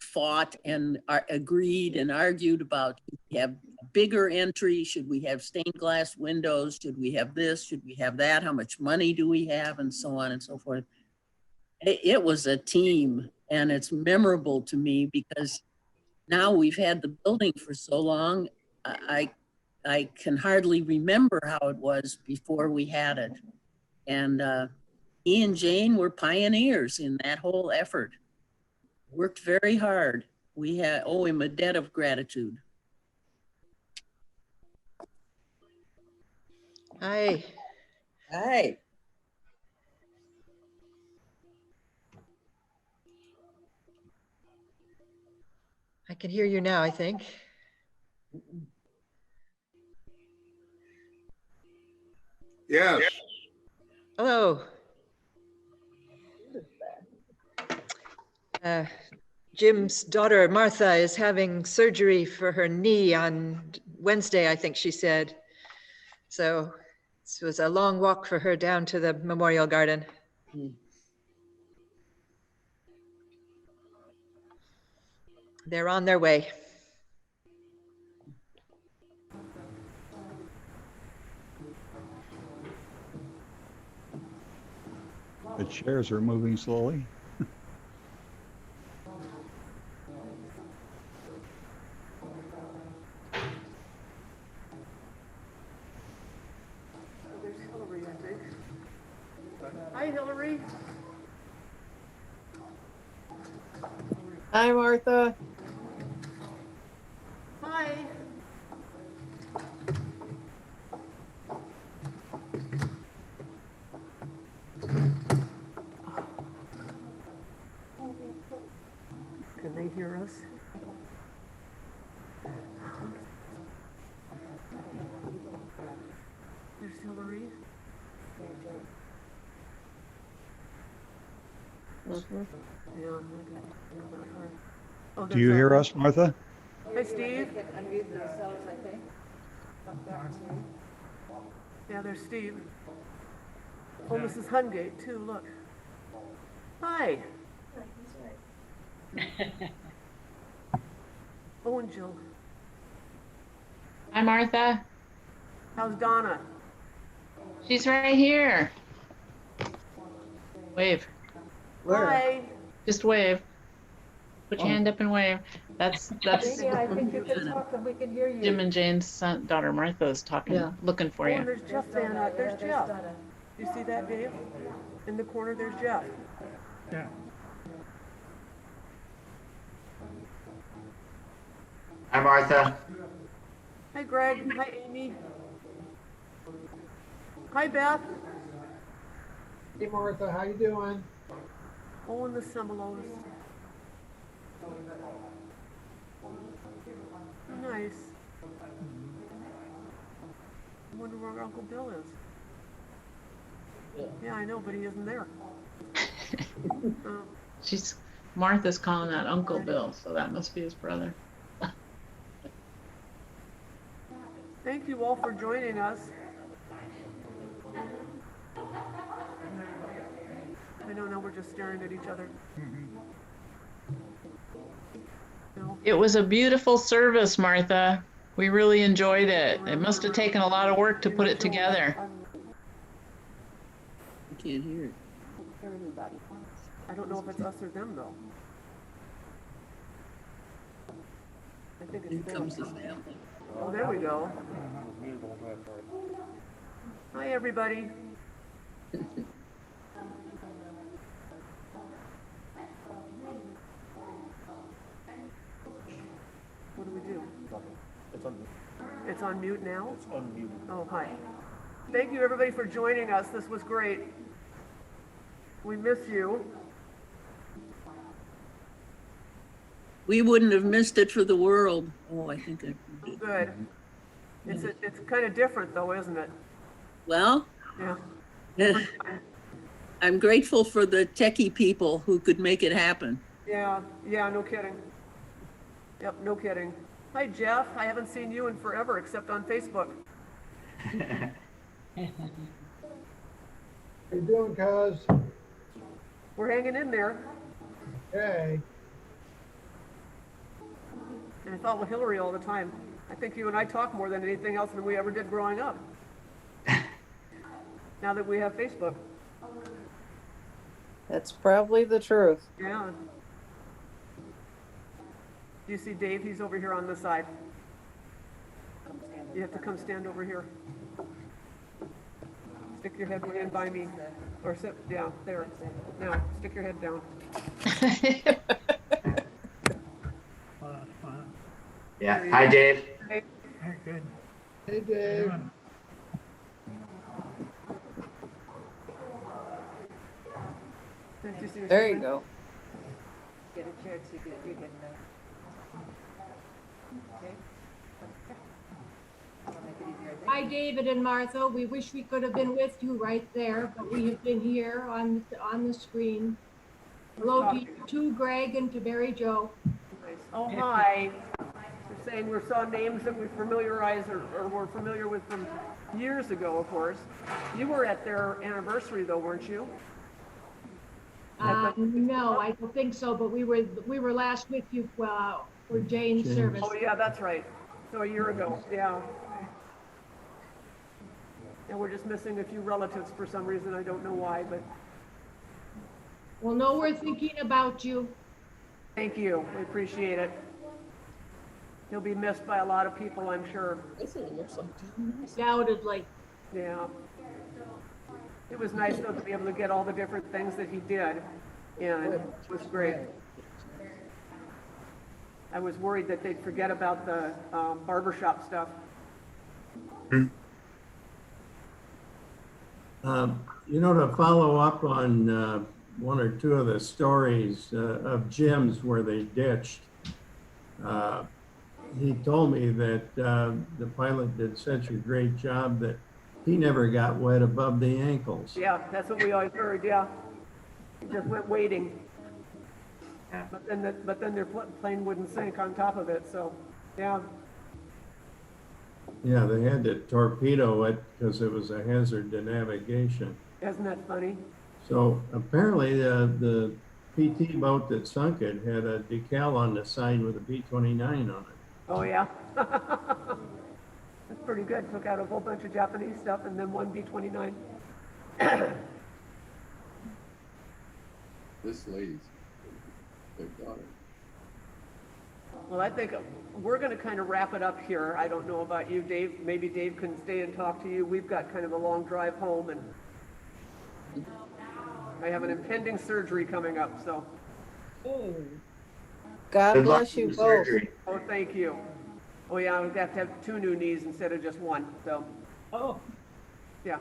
fought and agreed and argued about, should we have a bigger entry? Should we have stained glass windows? Should we have this? Should we have that? How much money do we have? And so on and so forth. It was a team, and it's memorable to me because now we've had the building for so long. I can hardly remember how it was before we had it. And he and Jane were pioneers in that whole effort. Worked very hard. We owe him a debt of gratitude. Hi. Hi. I can hear you now, I think. Yes. Hello. Jim's daughter, Martha, is having surgery for her knee on Wednesday, I think she said. So this was a long walk for her down to the memorial garden. They're on their way. The chairs are moving slowly. Hi, Hillary. Hi, Martha. Hi. Can they hear us? There's Hillary. Yeah. Oh, Do you hear us, Martha? Hi, Steve. Yeah, there's Steve. Oh, Mrs. Hungate, too, look. Hi. Oh, and Jill. Hi, Martha. How's Donna? She's right here. Wave. Hi. Just wave. Put your hand up and wave. That's Maybe I think you can talk and we can hear you. Jim and Jane's daughter Martha is talking, looking for Oh, you. and there's Jeff Van there's Jeff. You see that, Dave? In the corner, there's Jeff. Yeah. Hi, Martha. Hi, Greg. Hi, Amy. Hi, Beth. Hey, Martha, how you doing? Oh, and the Semilows. Nice. I wonder where Uncle Bill is. Yeah, I know, but he isn't there. Martha's calling that Uncle Bill, so that must be his brother. Thank you all for joining us. I know now we're just staring at each other. No. It was a beautiful service, Martha. We really enjoyed it. It must have taken a lot of work to put it together. I can't hear it. Everybody. I don't know if it's us or them though. I think it's Here them. comes the family. Oh, there we go. Hi, everybody. What do we do? It's on mute now? It's unmuted. Oh, hi. Thank you, everybody, for joining us. This was great. We miss you. We wouldn't have missed it for the world. Oh, I think I did. Good. It's kind of different, though, isn't it? Well, Yeah. I'm grateful for the techie people who could make it happen. Yeah, no kidding. Yep, no kidding. Hi, Jeff. I haven't seen you in forever, except on Facebook. How you doing, cuz? We're hanging in there. Okay. And I thought with Hillary all the time. I think you and I talk more than anything else than we ever did growing up. Now that we have Facebook. That's probably the truth. Yeah. Do you see Dave? He's over here on the side. You have to come stand over here. Stick your head in by me. Or sit, yeah, there. Now, stick your head down. Yeah. Hi, Dave. Hey. Good. Hey, Dave. There you go. Get a chair to get you getting there. Okay. Hi, David and Martha. We wish we could have been with you right there, but we have been here on the screen. Hello to you, to Greg and to Mary Jo. Nice. Oh, hi. You're saying we saw names that we familiarized or were familiar with from years ago, of course. You were at their anniversary, though, weren't you? No, I don't think so, but we were last with you for Jane's service. Oh, yeah, that's right. So a year ago, yeah. And we're just missing a few relatives for some reason. I don't know why, but. Well, no, we're thinking about you. Thank you. We appreciate it. He'll be missed by a lot of people, I'm sure. Undoubtedly. Yeah. It was nice, though, to be able to get all the different things that he did, and it was great. I was worried that they'd forget about the barbershop stuff. To follow up on one or two of the stories of Jim's where they ditched, he told me that the pilot did such a great job that he never got wet above the ankles. Yeah, that's what we always heard, yeah. He just went waiting. But then their plane wouldn't sink on top of it, so, yeah. Yeah, they had to torpedo it because it was a hazard to navigation. Isn't that funny? So apparently the PT boat that sunk it had a decal on the side with a B-29 on it. Oh, yeah. That's pretty good. Took out a whole bunch of Japanese stuff and then one B-29. This lady's big daughter. Well, I think we're going to kind of wrap it up here. I don't know about you, Dave. Maybe Dave can stay and talk to you. We've got kind of a long drive home, and I have an impending surgery coming up, so. God bless you both. Oh, thank you. Oh yeah, we have to have 2 new knees instead of just 1, so. Oh. Yeah,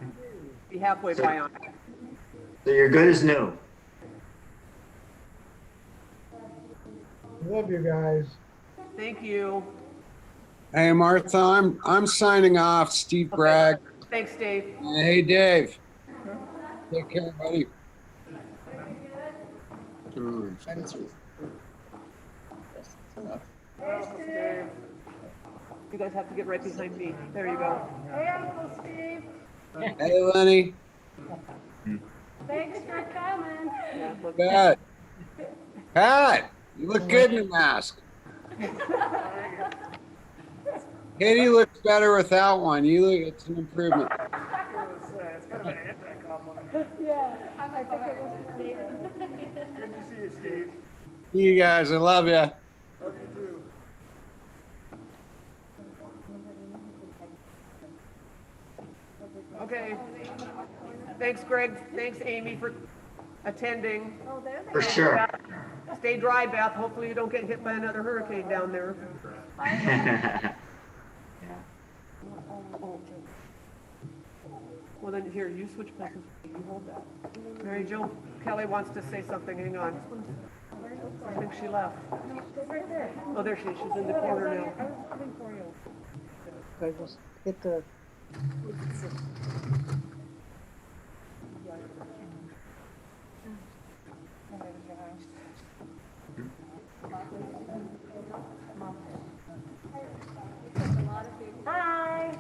be halfway bionic. So you're good as new. Love you guys. Thank you. Hey, Martha, I'm signing off. Steve Bragg. Thanks, Dave. Hey, Dave. Take care, buddy. You guys have to get right behind me. There you go. Hey, Uncle Steve. Hey, Lenny. Thanks for coming. Pat. Pat, you look good in the mask. Katie looks better without one. You look, it's an improvement. Yeah, I think it was David. Good to see you, Steve. You guys, I love you. Love you too. Okay. Thanks, Greg. Thanks, Amy, for attending. For sure. Stay dry, Beth. Hopefully you don't get hit by another hurricane down there. Well, then here, you switch places. You hold that. Mary Jo Kelly wants to say something. Hang on. I think she left. Oh, there she is. She's in the corner now. I just hit the. Hi.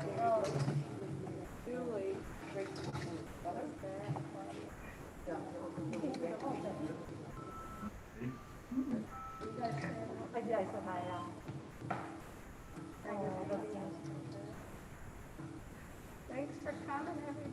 Thanks for coming, everybody.